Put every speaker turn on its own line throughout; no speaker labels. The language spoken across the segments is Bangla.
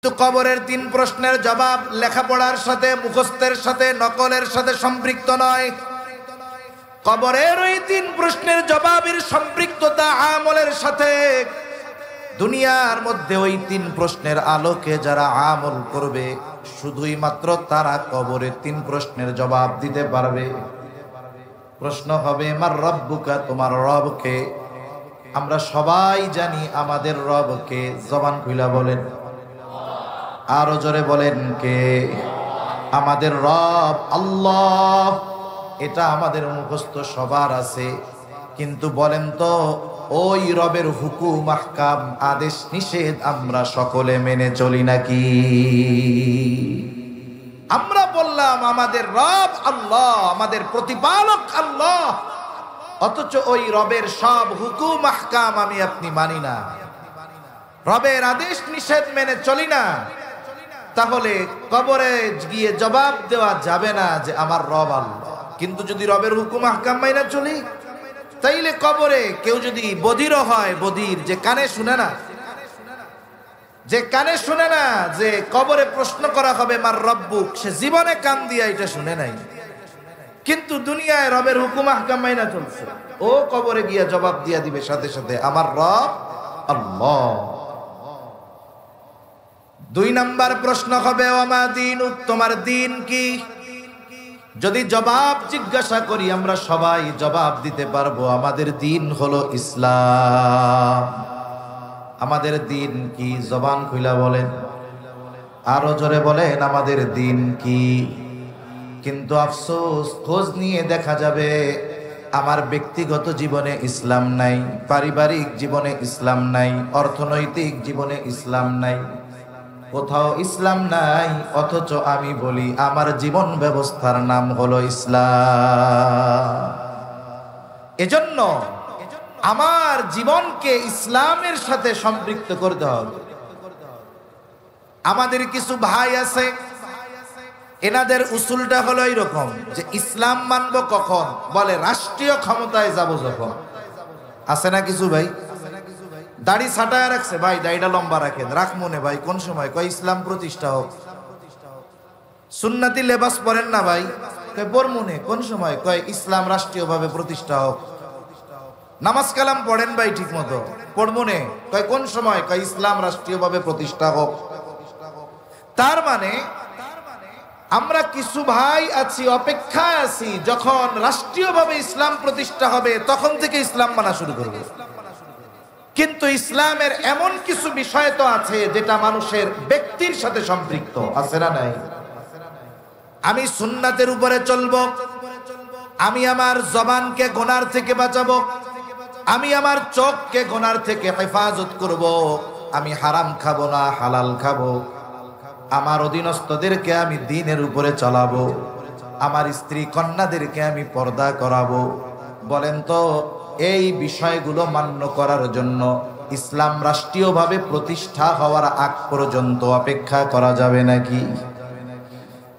কিন্তু কবরের 3 প্রশ্নের জবাব লেখাপড়ার সাথে, মুখস্থের সাথে, নকলের সাথে সম্পৃক্ত নয়। কবরের ওই 3 প্রশ্নের জবাবের সম্পৃক্ততা আমলের সাথে। দুনিয়ার মধ্যে ওই 3 প্রশ্নের আলোকে যারা আমল করবে, শুধুই মাত্র তারা কবরে 3 প্রশ্নের জবাব দিতে পারবে। প্রশ্ন হবে, মার রব্বুকা, তোমার রবকে? আমরা সবাই জানি আমাদের রবকে। জবান খুইলা বলেন, আরো জোরে বলেন, কে? আমাদের রব আল্লাহ। এটা আমাদের মুখস্থ সবার আছে। কিন্তু বলেন তো, ওই রবের হুকুম, আহকাম, আদেশ নিষেধ আমরা সকলে মেনে চলি নাকি? আমরা বললাম আমাদের রব আল্লাহ, আমাদের প্রতিপালক আল্লাহ, অথচ ওই রবের সব হুকুম আহকাম আমি আপনি মানি না, রবের আদেশ নিষেধ মেনে চলি না। তাহলে কবরে গিয়ে জবাব দেওয়া যাবে না যে আমার রব আল্লাহ। কিন্তু যদি রবের হুকুম আহকাম মাইনা চলি, তাইলে কবরে কেউ যদি বধিরও হয়, বধির যে কানে শুনে না, যে কানে শুনে না যে কবরে প্রশ্ন করা হবে মার রব্বুক, সে জীবনে কান দিয়া এটা শুনে নাই, কিন্তু দুনিয়ায় রবের হুকুম আহকাম মাইনা চলছে, ও কবরে গিয়া জবাব দিয়া দিবে সাথে সাথে আমার রব আল্লাহ। 2 নাম্বার প্রশ্ন হবে, ওমা দীনুক, তোমার দিন কি? যদি জবাব জিজ্ঞাসা করি, আমরা সবাই জবাব দিতে পারবো, আমাদের দিন হলো ইসলাম। আমাদের দিন কি? জবান খুইলা বলেন, আরো জোরে বলেন, আমাদের দিন কি? কিন্তু আফসোস, খোঁজ নিয়ে দেখা যাবে আমার ব্যক্তিগত জীবনে ইসলাম নাই, পারিবারিক জীবনে ইসলাম নাই, অর্থনৈতিক জীবনে ইসলাম নাই, কোথাও ইসলাম নাই। অথচ আমি বলি আমার জীবন ব্যবস্থার নাম হলো ইসলাম। এজন্য আমার জীবনকে ইসলামের সাথে সম্পৃক্ত করতে হবে। আমাদের কিছু ভাই আছে, এনাদের উসুলটা হলো এইরকম যে ইসলাম মানবো কখন? বলে রাষ্ট্রীয় ক্ষমতায় যাব যখন। আছে না কিছু ভাই? দাড়ি ছাটায় রাখছে, ভাই দাড়িটা লম্বা রাখেন, রাখ মনে ভাই, কোন সময়? কয় ইসলাম প্রতিষ্ঠা হোক। সুন্নতি লেবাস পরেন না ভাই, কয় পর মনে, কোন সময়? কয় ইসলাম রাষ্ট্রীয়ভাবে প্রতিষ্ঠা হোক। নামাজ কালাম পড়েন ভাই ঠিক মতো, পড় মনে, কয় কোন সময়? কয় ইসলাম রাষ্ট্রীয়ভাবে প্রতিষ্ঠা হোক। তার মানে আমরা কিছু ভাই আছি, অপেক্ষায় আছি, যখন রাষ্ট্রীয়ভাবে ইসলাম প্রতিষ্ঠা হবে তখন থেকে ইসলাম মানা শুরু করবে। কিন্তু ইসলামের এমন কিছু বিষয় তো আছে যেটা মানুষের ব্যক্তির সাথে সম্পৃক্ত, আছে না নাই? আমি সুন্নাতের উপরে চলবো, আমি আমার জবানকে গুনার থেকে বাঁচাবো, আমি আমার চোখকে গুনার থেকে হেফাজত করব, আমি হারাম খাবো না, হালাল খাবো, আমার অধীনস্থদেরকে আমি দ্বীনের উপরে চালাবো, আমার স্ত্রী কন্যাদেরকে আমি পর্দা করাবো। বলেন তো, এই বিষয়গুলো মান্য করার জন্য ইসলাম রাষ্ট্রীয়ভাবে প্রতিষ্ঠা হওয়ার আগ পর্যন্ত অপেক্ষা করা যাবে নাকি?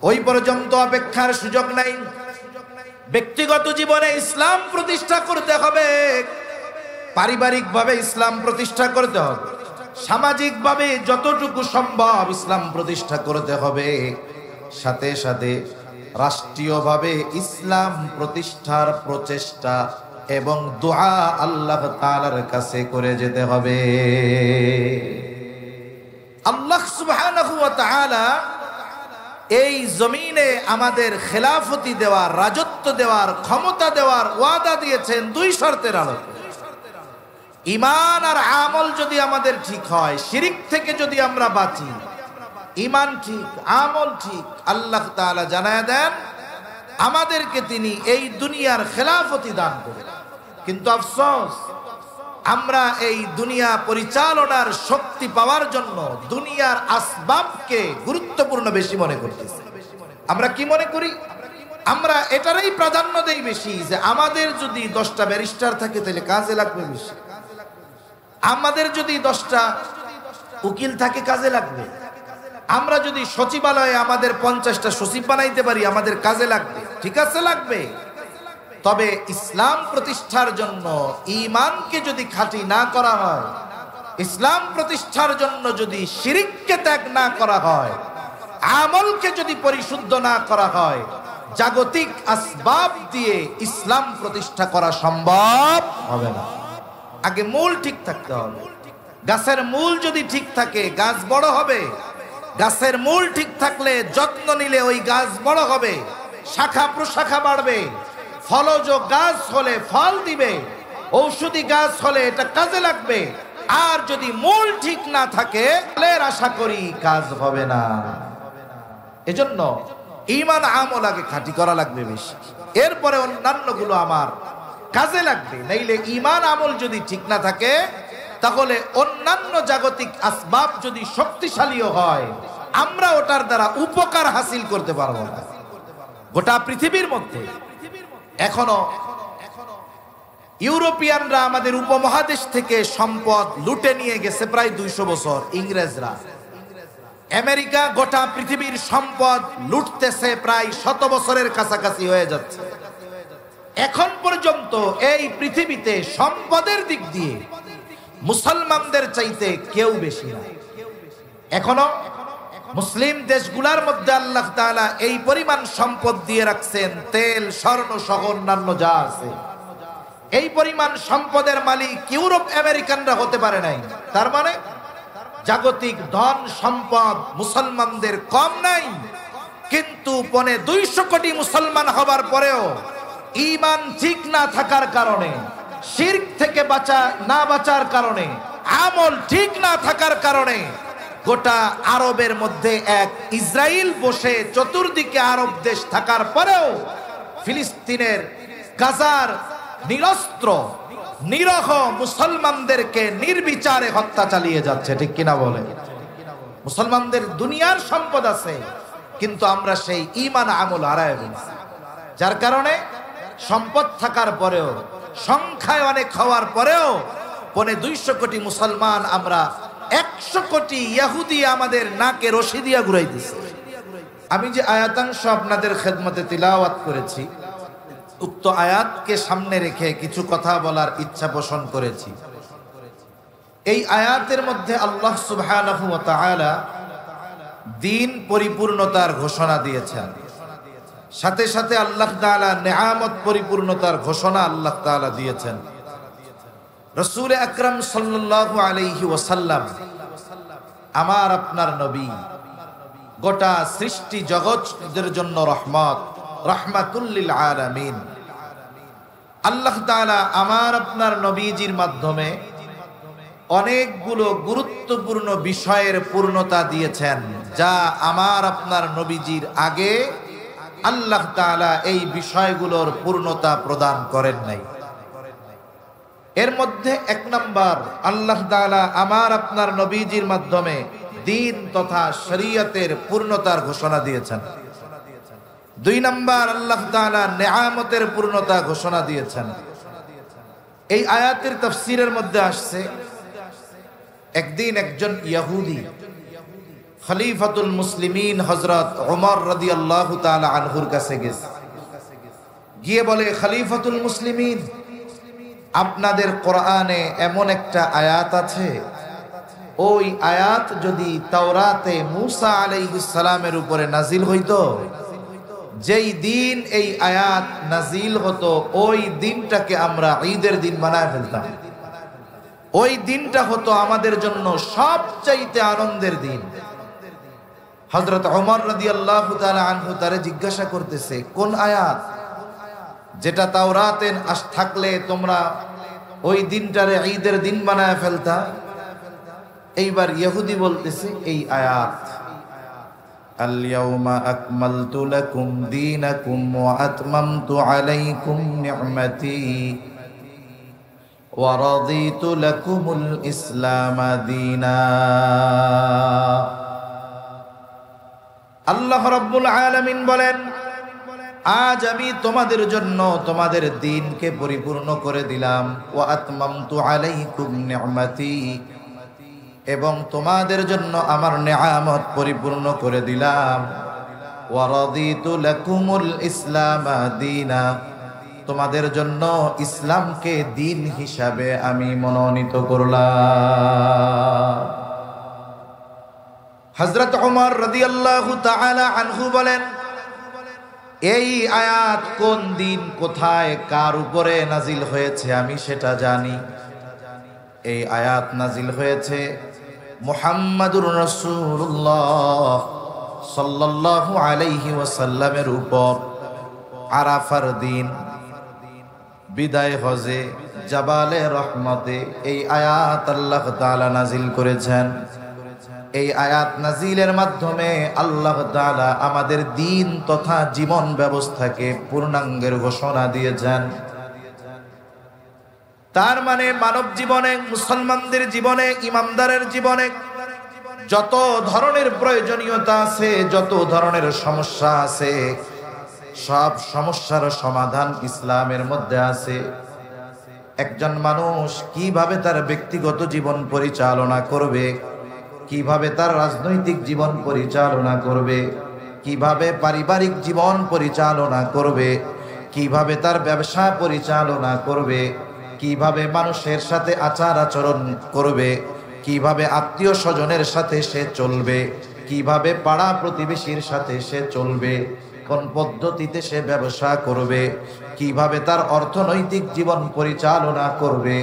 ওই পর্যন্ত অপেক্ষার সুযোগ নাই। ব্যক্তিগত জীবনে ইসলাম প্রতিষ্ঠা করতে হবে, পারিবারিকভাবে ইসলাম প্রতিষ্ঠা করতে হবে, সামাজিকভাবে যতটুকু সম্ভব ইসলাম প্রতিষ্ঠা করতে হবে, সাথে সাথে রাষ্ট্রীয়ভাবে ইসলাম প্রতিষ্ঠার প্রচেষ্টা এবং দোয়া আল্লাহ তাআলার কাছে করে যেতে হবে। আল্লাহ সুবহানাহু ওয়া তাআলা এই জমিনে আমাদের খেলাফতি দেওয়ার, রাজত্ব দেওয়ার, ক্ষমতা দেওয়ার ওয়াদা দিয়েছেন 2 শর্তের আলোকে। ঈমান আর আমল যদি আমাদের ঠিক হয়, শিরিক থেকে যদি আমরা বাঁচি, ঈমান ঠিক, আমল ঠিক, আল্লাহ তাআলা জানায়া দেন আমাদেরকে তিনি এই দুনিয়ার খেলাফতি দান করেন। কিন্তু আফসোস, আমরা এই দুনিয়া পরিচালনার শক্তি পাওয়ার জন্য দুনিয়ার আসবাবকে গুরুত্বপূর্ণ বেশি মনে করতেছি। আমরা কি মনে করি? আমরা এটারই প্রাধান্য দেই বেশি যে আমাদের যদি 10টা ব্যারিস্টার থাকে তাহলে কাজে লাগবে বেশি, আমাদের যদি 10টা উকিল থাকে কাজে লাগবে, আমরা যদি সচিবালয়ে আমাদের 50টা সচিব বানাইতে পারি আমাদের কাজে লাগবে। ঠিক আছে, লাগবে। তবে ইসলাম প্রতিষ্ঠার জন্য ঈমানকে যদি খাঁটি না করা হয়, ইসলাম প্রতিষ্ঠার জন্য যদি শিরককে ত্যাগ না করা হয়, আমলকে যদি পরিশুদ্ধ না করা হয়, জাগতিক আসবাব দিয়ে ইসলাম প্রতিষ্ঠা করা সম্ভব হবে না। আগে মূল ঠিক থাকতে হবে। গাছের মূল যদি ঠিক থাকে গাছ বড় হবে। গাছের মূল ঠিক থাকলে যত্ন নিলে ওই গাছ বড় হবে, শাখা প্রশাখা বাড়বে, ফলজ গাছ হলে ফল দিবে, ঔষধি গাছ হলে এটা কাজে লাগবে। আর যদি মূল ঠিক না থাকে তাহলে আশা করি কাজ হবে না। এজন্য ঈমান আমল আগে খাঁটি করা লাগবে বেশি, এরপরে অন্যান্য গুলো আমার কাজে লাগবে। নাইলে ঈমান আমল যদি ঠিক না থাকে তাহলে অন্যান্য জাগতিক আসবাব যদি শক্তিশালীও হয় আমরা ওটার দ্বারা উপকার হাসিল করতে পারবো না। গোটা পৃথিবীর মধ্যে এখনো ইউরোপিয়ানরা আমাদের উপমহাদেশ থেকে সম্পদ লুটে নিয়ে গেছে প্রায় 200 বছর। ইংরেজরা, আমেরিকা গোটা পৃথিবীর সম্পদ লুটতেছে প্রায় 100 বছরের কাছাকাছি হয়ে যাচ্ছে। এখন পর্যন্ত এই পৃথিবীতে সম্পদের দিক দিয়ে মুসলমানদের চাইতে কেউ বেশি না। এখনো মুসলিম দেশগুলোর মধ্যে আল্লাহ তাআলা এই পরিমাণ সম্পদ দিয়ে রাখছেন, তেল, স্বর্ণ সহ অন্যান্য যা আছে, এই পরিমাণ সম্পদের মালিক ইউরোপ আমেরিকানরা হতে পারে নাই। তার মানে জাগতিক ধন সম্পদ মুসলমানদের কম নাই। কিন্তু 250 কোটি মুসলমান হবার পরেও ঈমান ঠিক না থাকার কারণে, শিরক থেকে বাঁচার কারণে, আমল ঠিক না থাকার কারণে গোটা আরবের মধ্যে এক ইসরায়েল বসে চতুর্দিকে আরব দেশ থাকার পরেও ফিলিস্তিনের গাজার নিরস্ত্র নিরহ মুসলমানদেরকে নির্বিচারে হত্যা চালিয়ে যাচ্ছে। ঠিক কিনা বলে? মুসলমানদের দুনিয়ার সম্পদ আছে কিন্তু আমরা সেই ঈমান আমল হারায় ফেলছি, যার কারণে সম্পদ থাকার পরেও, সংখ্যায় অনেক হওয়ার পরেও 250 কোটি মুসলমান আমরা 100 কোটি ইহুদি আমাদের নাকে রশি দিয়া ঘুরাই দিছে। আমি যে আয়াতাংশ আপনাদের খেদমতে তিলাওয়াত করেছি, উক্ত আয়াতকে সামনে রেখে কিছু কথা বলার ইচ্ছা পোষণ করেছি। এই আয়াতের মধ্যে আল্লাহ সুবহানাহু ওয়া তাআলা দ্বীন পরিপূর্ণতার ঘোষণা দিয়েছেন, সাথে সাথে আল্লাহ তাআলা নেয়ামত পরিপূর্ণতার ঘোষণা আল্লাহ তাআলা দিয়েছেন। রাসূল আকরাম সাল্লাল্লাহু আলাইহি ওয়াসাল্লাম আমার আপনার নবী, গোটা সৃষ্টি জগতের জন্য রহমত, রাহমাতুল লিল আলামিন। আল্লাহ তাআলা আমার আপনার নবীজির মাধ্যমে অনেকগুলো গুরুত্বপূর্ণ বিষয়ের পূর্ণতা দিয়েছেন, যা আমার আপনার নবীজির আগে আল্লাহ তাআলা এই বিষয়গুলোর পূর্ণতা প্রদান করেন নাই। এর মধ্যে 1 নাম্বার, আল্লাহ তাআলা আমার আপনার নবীজির মাধ্যমে দ্বীন তথা শরীয়তের পূর্ণতার ঘোষণা দিয়েছেন। 2 নাম্বার, আল্লাহ তাআলা নেয়ামতের পূর্ণতা ঘোষণা দিয়েছেন। এই আয়াতের তাফসীরের মধ্যে আসছে, একদিন একজন ইহুদি খলিফাতুল মুসলিমিন হযরত ওমর রাদিয়াল্লাহু তাআলা আনহুর কাছে গেছে, গিয়ে বলে, খলিফাতুল মুসলিমিন, আপনাদের কোরআনে এমন একটা আয়াত আছে, ওই আয়াত যদি তাওরাতে মুসা আলাইহিস সালামের উপরে নাজিল হইতো, যেই দিন এই আয়াত নাজিল হতো ওই দিনটাকে আমরা ঈদের দিন বানায় ফেলতাম। ওই দিনটা হতো আমাদের জন্য সবচাইতে আনন্দের দিন। হযরত ওমর রাদিয়াল্লাহু তাআলা আনহু তারে জিজ্ঞাসা করতেছে, কোন আয়াত, যেটা তাওরাতে থাকলে তোমরা ওই দিনটারে ঈদের দিন বানায় ফেলতা? এইবার ইহুদি বলতেছে এই আয়াত, আল ইয়াউমা আকমালতু লাকুম দীনাকুম ওয়া আতমামতু আলাইকুম নি'মাতি ওয়া রাদিতু লাকুমুল ইসলাম দীনা। আল্লাহ রাব্বুল আলামিন বলেন, আজ আমি তোমাদের জন্য তোমাদের দ্বীনকে পরিপূর্ণ করে দিলাম, ওয়া আতমামতু আলাইকুম নি'মাতি, এবং তোমাদের জন্য আমার নেয়ামত পরিপূর্ণ করে দিলাম, ওয়া রাদিতু লাকুমুল ইসলাম দীনা, তোমাদের জন্য ইসলামকে দিন হিসাবে আমি মনোনীত করলাম। হযরত ওমর রাদিয়াল্লাহু তাআলা আনহু বলেন, এই আয়াত কোন দিন কোথায় কার উপরে নাজিল হয়েছে আমি সেটা জানি। এই আয়াত নাজিল হয়েছে মুহাম্মাদুর রাসূলুল্লাহ সাল্লাল্লাহু আলাইহি ওয়াসাল্লামের উপর আরাফার দিন বিদায় হজে জাবালে রহমতে এই আয়াত আল্লাহ তাআলা নাজিল করেছেন। এই আয়াত নাজিলের মাধ্যমে আল্লাহ তাআলা আমাদের দ্বীন তথা জীবন ব্যবস্থাকে পূর্ণাঙ্গের ঘোষণা দিয়েছেন। তার মানে মানব জীবনে, মুসলমানদের জীবনে, ইমানদারের জীবনে যত ধরনের প্রয়োজনীয়তা আছে, যত ধরনের সমস্যা আছে, সব সমস্যার সমাধান ইসলামের মধ্যে আছে। একজন মানুষ কিভাবে তার ব্যক্তিগত জীবন পরিচালনা করবে, কিভাবে তার রাজনৈতিক জীবন পরিচালনা করবে, কিভাবে পারিবারিক জীবন পরিচালনা করবে, কিভাবে তার ব্যবসা পরিচালনা করবে, কিভাবে মানুষের সাথে আচার আচরণ করবে, কিভাবে আত্মীয় স্বজনের সাথে সে চলবে, কিভাবে পাড়া প্রতিবেশীর সাথে সে চলবে, কোন পদ্ধতিতে সে ব্যবসা করবে, কিভাবে তার অর্থনৈতিক জীবন পরিচালনা করবে,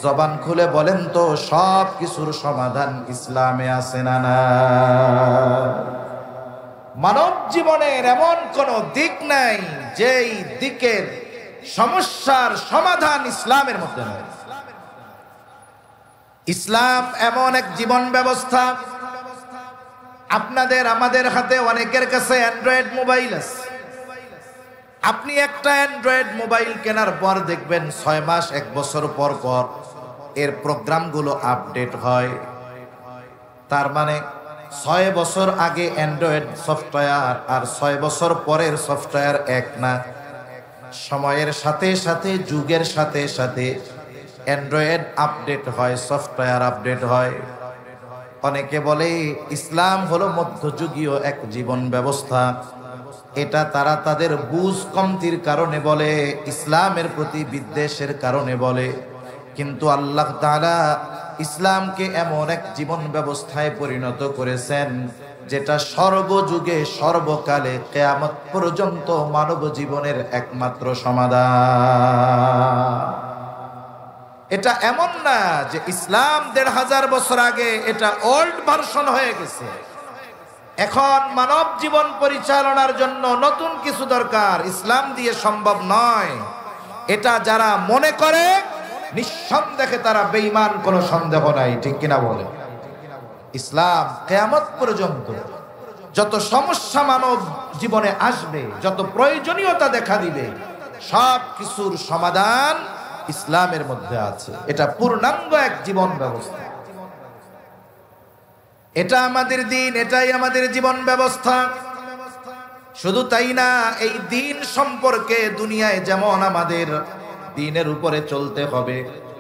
জবান খুলে বলেন তো সব কিছুর সমাধান ইসলামে আছে না না? মানব জীবনের এমন কোন দিক নাই যেই দিকের সমস্যার সমাধান ইসলামের মধ্যে নাই। ইসলাম এমন এক জীবন ব্যবস্থা, আপনাদের আমাদের হাতে অনেকের কাছে অ্যান্ড্রয়েড মোবাইল আছে। আপনি একটা অ্যান্ড্রয়েড মোবাইল কেনার পর দেখবেন 6 মাস 1 বছর পর পর এর প্রোগ্রামগুলো আপডেট হয়। তার মানে 6 বছর আগে অ্যান্ড্রয়েড সফটওয়্যার আর 6 বছর পরের সফটওয়্যার এক না। সময়ের সাথে সাথে, যুগের সাথে সাথে অ্যান্ড্রয়েড আপডেট হয়, সফটওয়্যার আপডেট হয়। অনেকে বলে ইসলাম হলো মধ্যযুগীয় এক জীবন ব্যবস্থা। এটা তারা তাদের বুঝ কমতির কারণে বলে, ইসলামের প্রতি বিদ্বেষের কারণে বলে। কিন্তু আল্লাহ তাআলা ইসলামকে এমন এক জীবন ব্যবস্থায় পরিণত করেছেন যেটা সর্বযুগে সর্বকালে কিয়ামত পর্যন্ত মানব জীবনের একমাত্র সমাধান। এটা এমন না যে ইসলাম 1500 বছর আগে এটা ওল্ড ভার্সন হয়ে গেছে, এখন মানব জীবন পরিচালনার জন্য নতুন কিছু দরকার, ইসলাম দিয়ে সম্ভব নয়। এটা যারা মনে করে নিঃসন্দেহে তারা বেঈমান, কোনো সন্দেহ নাই, ঠিক কিনা বলে? ইসলাম কিয়ামত পর্যন্ত যত সমস্যা মানব জীবনে আসবে, যত প্রয়োজনীয়তা দেখা দিবে, সব কিছুর সমাধান ইসলামের মধ্যে আছে। এটা পূর্ণাঙ্গ এক জীবন ব্যবস্থা। এটা আমাদের দিন, এটাই আমাদের জীবন ব্যবস্থা। শুধু তাই না, এই দিন সম্পর্কে দুনিয়ায় যেমন আমাদের দিনের উপরে চলতে হবে,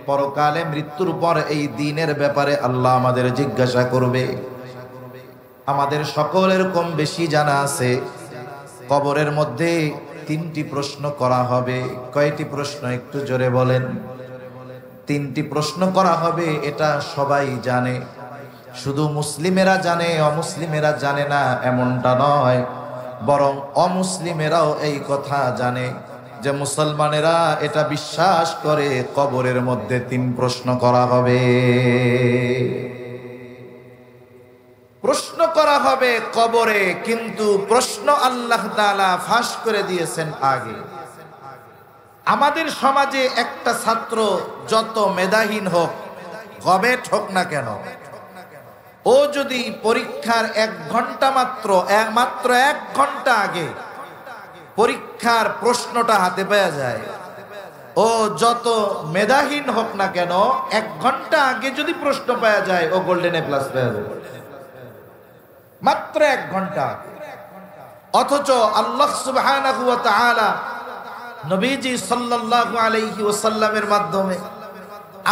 পরকালে মৃত্যুর পর এই দিনের ব্যাপারে আল্লাহ আমাদের জিজ্ঞাসা করবে। আমাদের সকলের কম বেশি জানা আছে, কবরের মধ্যে 3টি প্রশ্ন করা হবে। কয়টি প্রশ্ন একটু জোরে বলেন? 3টি প্রশ্ন করা হবে, এটা সবাই জানে। শুধু মুসলিমেরা জানে, অমুসলিমেরা জানে না এমনটা নয়, বরং অমুসলিমেরাও এই কথা জানে যে মুসলমানেরা এটা বিশ্বাস করে কবরের মধ্যে 3 প্রশ্ন করা হবে। প্রশ্ন করা হবে কবরে, কিন্তু প্রশ্ন আল্লাহ তাআলা ফাঁস করে দিয়েছেন আগে। আমাদের সমাজে একটা ছাত্র যত মেধাহীন হোক, গবেট হোক না কেন, ও যদি পরীক্ষার 1 ঘন্টা মাত্র 1 ঘন্টা আগে পরীক্ষার প্রশ্নটা হাতে পেয়ে যায়, ও যত মেধাহীন হোক না কেন 1 ঘন্টা আগে যদি প্রশ্ন পাওয়া যায়, ও গোল্ডেন এ প্লাস পেয়ে যাবে, মাত্র 1 ঘন্টা। অথচ আল্লাহ সুবহানাহু ওয়া তাআলা নবীজি সাল্লাল্লাহু আলাইহি ওয়াসাল্লামের মাধ্যমে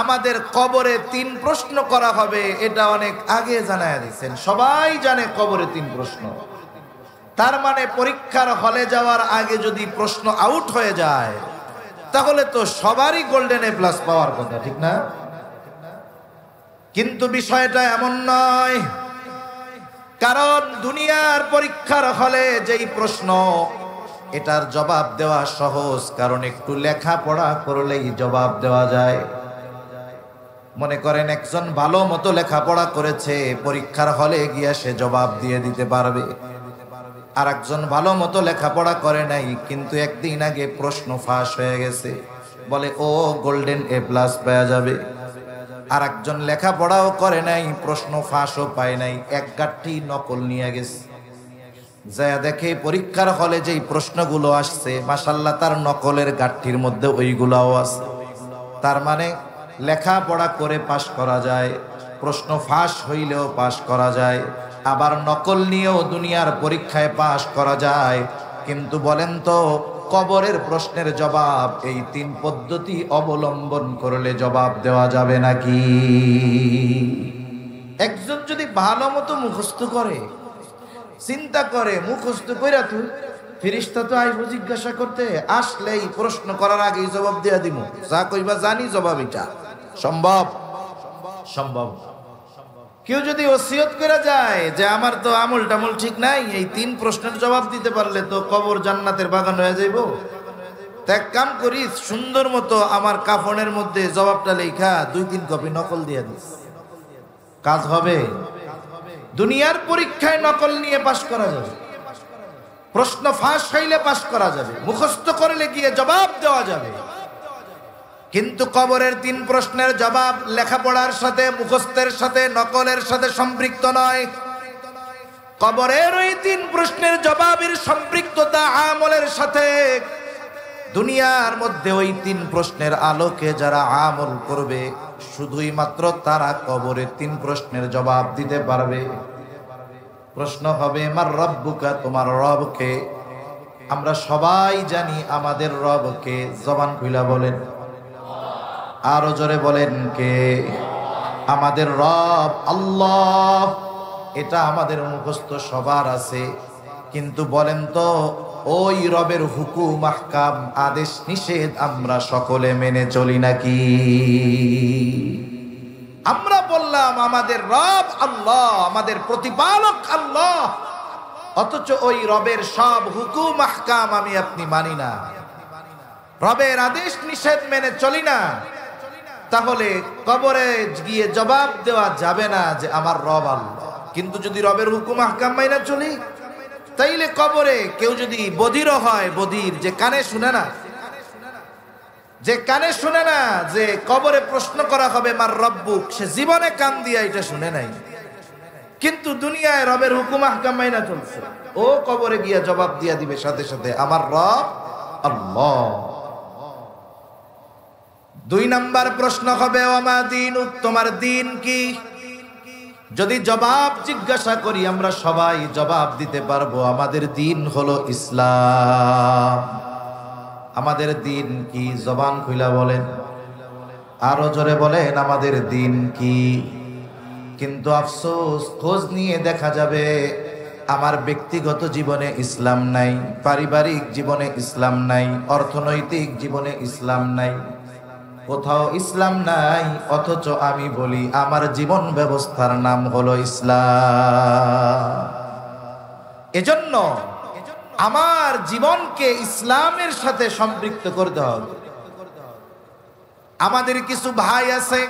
আমাদের কবরে 3 প্রশ্ন করা হবে, এটা অনেক আগে জানায়া দিয়েছেন। সবাই জানে কবরে 3 প্রশ্ন। তার মানে পরীক্ষার হলে যাওয়ার আগে যদি প্রশ্ন আউট হয়ে যায়, তাহলে তো সবারই গোল্ডেন এ প্লাস পাওয়ার কথা, ঠিক না? কিন্তু বিষয়টা এমন নয়। কারণ দুনিয়ার পরীক্ষার হলে যেই প্রশ্ন, এটার জবাব দেওয়া সহজ, কারণ একটু লেখাপড়া করলেই জবাব দেওয়া যায়। মনে করেন একজন ভালো মতো লেখাপড়া করেছে, পরীক্ষার হলে গিয়ে সে জবাব দিয়ে দিতে পারবে। আর একজন ভালো মতো লেখাপড়া করে নাই, কিন্তু একদিন আগে প্রশ্ন ফাঁস হয়ে গেছে, বলে ও গোল্ডেন এ প্লাস পাওয়া যাবে। আর একজন লেখাপড়াও করে নাই, প্রশ্ন ফাঁসও পায় নাই, এক গাঁটটি নকল নিয়ে গেছে। যা দেখে পরীক্ষার হলে যেই প্রশ্নগুলো আসছে, মাশাআল্লাহ তার নকলের গাঁটটির মধ্যে ওইগুলাও আছে। তার মানে লেখাপড়া করে পাশ করা যায়, প্রশ্ন ফাঁস হইলেও পাশ করা যায়, আবার নকল নিয়েও দুনিয়ার পরীক্ষায় পাশ করা যায়। কিন্তু বলেন তো, কবরের প্রশ্নের জবাব এই তিন পদ্ধতি অবলম্বন করলে জবাব দেওয়া যাবে নাকি? একজন যদি ভালো মতো মুখস্থ করে, চিন্তা করে মুখস্থ কইরা, তুই ফেরেশতা তো আইব জিজ্ঞাসা করতে, আসলেই প্রশ্ন করার আগেই জবাব দেয়া দিব, যা কইবা জানি জবাব, এটা সম্ভব? সম্ভব। কেউ যদি ওসিয়ত করে যায় যে আমার তো আমল টামল ঠিক নাই, এই তিন প্রশ্নের জবাব দিতে পারলে তো কবর জান্নাতের বাগান হয়ে যাইব, তা এক কাম করিস, সুন্দর মতো আমার কাফনের মধ্যে জবাবটা লেখা 2-3 কপি নকল দিয়ে দিস, কাজ হবে। দুনিয়ার পরীক্ষায় নকল নিয়ে পাশ করা যাবে, প্রশ্ন ফাঁস হইলে পাশ করা যাবে, মুখস্থ করলে গিয়ে জবাব দেওয়া যাবে। কিন্তু কবরের তিন প্রশ্নের জবাব লেখাপড়ার সাথে, মুখস্থের সাথে, নকলের সাথে সম্পৃক্ত নয়। কবরের ওই তিন প্রশ্নের জবাবের সম্পৃক্ততা আমলের সাথে। দুনিয়ার মধ্যে ওই তিন প্রশ্নের আলোকে যারা আমল করবে, শুধুই মাত্র তারা কবরের তিন প্রশ্নের জবাব দিতে পারবে। প্রশ্ন হবে, মার রব্বুকা, তোমার রবকে? আমরা সবাই জানি আমাদের রবকে, জবান খুইলা বলেন, আরো জোরে বলেন, কে? আমাদের রব আল্লাহ। এটা আমাদের মুখস্থ সবার আছে, কিন্তু বলেন তো, ওই রবের হুকুম, আহকাম, আদেশ নিষেধ আমরা সকলে মেনে চলি নাকি? আমরা বললাম আমাদের রব আল্লাহ, আমাদের প্রতিপালক আল্লাহ, অথচ ওই রবের সব হুকুম আহকাম আমি আপনি মানি না, রবের আদেশ নিষেধ মেনে চলি না। তাহলে কবরে গিয়ে জবাব দেওয়া যাবে না যে আমার রব আল্লাহ। কিন্তু যদি রবের হুকুম আহকাম মাইনা চলি, তাইলে কবরে কেউ যদি বধিরও হয়, বধির যে কানে শুনে না, যে কানে শুনে না যে কবরে প্রশ্ন করা হবে মার রব্বুক, সে জীবনে কান দিয়া এটা শুনে নাই, কিন্তু দুনিয়ায় রবের হুকুম আহকাম মাইনা চলছে, ও কবরে গিয়া জবাব দিয়া দিবে সাথে সাথে আমার রব আল্লাহ। 2 নাম্বার প্রশ্ন হবে, ওমা দীনুক, তোমার দিন কি? যদি জবাব জিজ্ঞাসা করি, আমরা সবাই জবাব দিতে পারবো, আমাদের দিন হলো ইসলাম। আমাদের দিন কি? জবান খুইলা বলেন, আরো জোরে বলেন, আমাদের দিন কি? কিন্তু আফসোস, খোঁজ নিয়ে দেখা যাবে আমার ব্যক্তিগত জীবনে ইসলাম নাই, পারিবারিক জীবনে ইসলাম নাই, অর্থনৈতিক জীবনে ইসলাম নাই, কোথাও ইসলাম নাই। অথচ আমি বলি আমার জীবন ব্যবস্থার নাম হলো ইসলাম। এজন্য আমার জীবনকে ইসলামের সাথে সম্পৃক্ত করতে হবে। আমাদের কিছু ভাই আছে,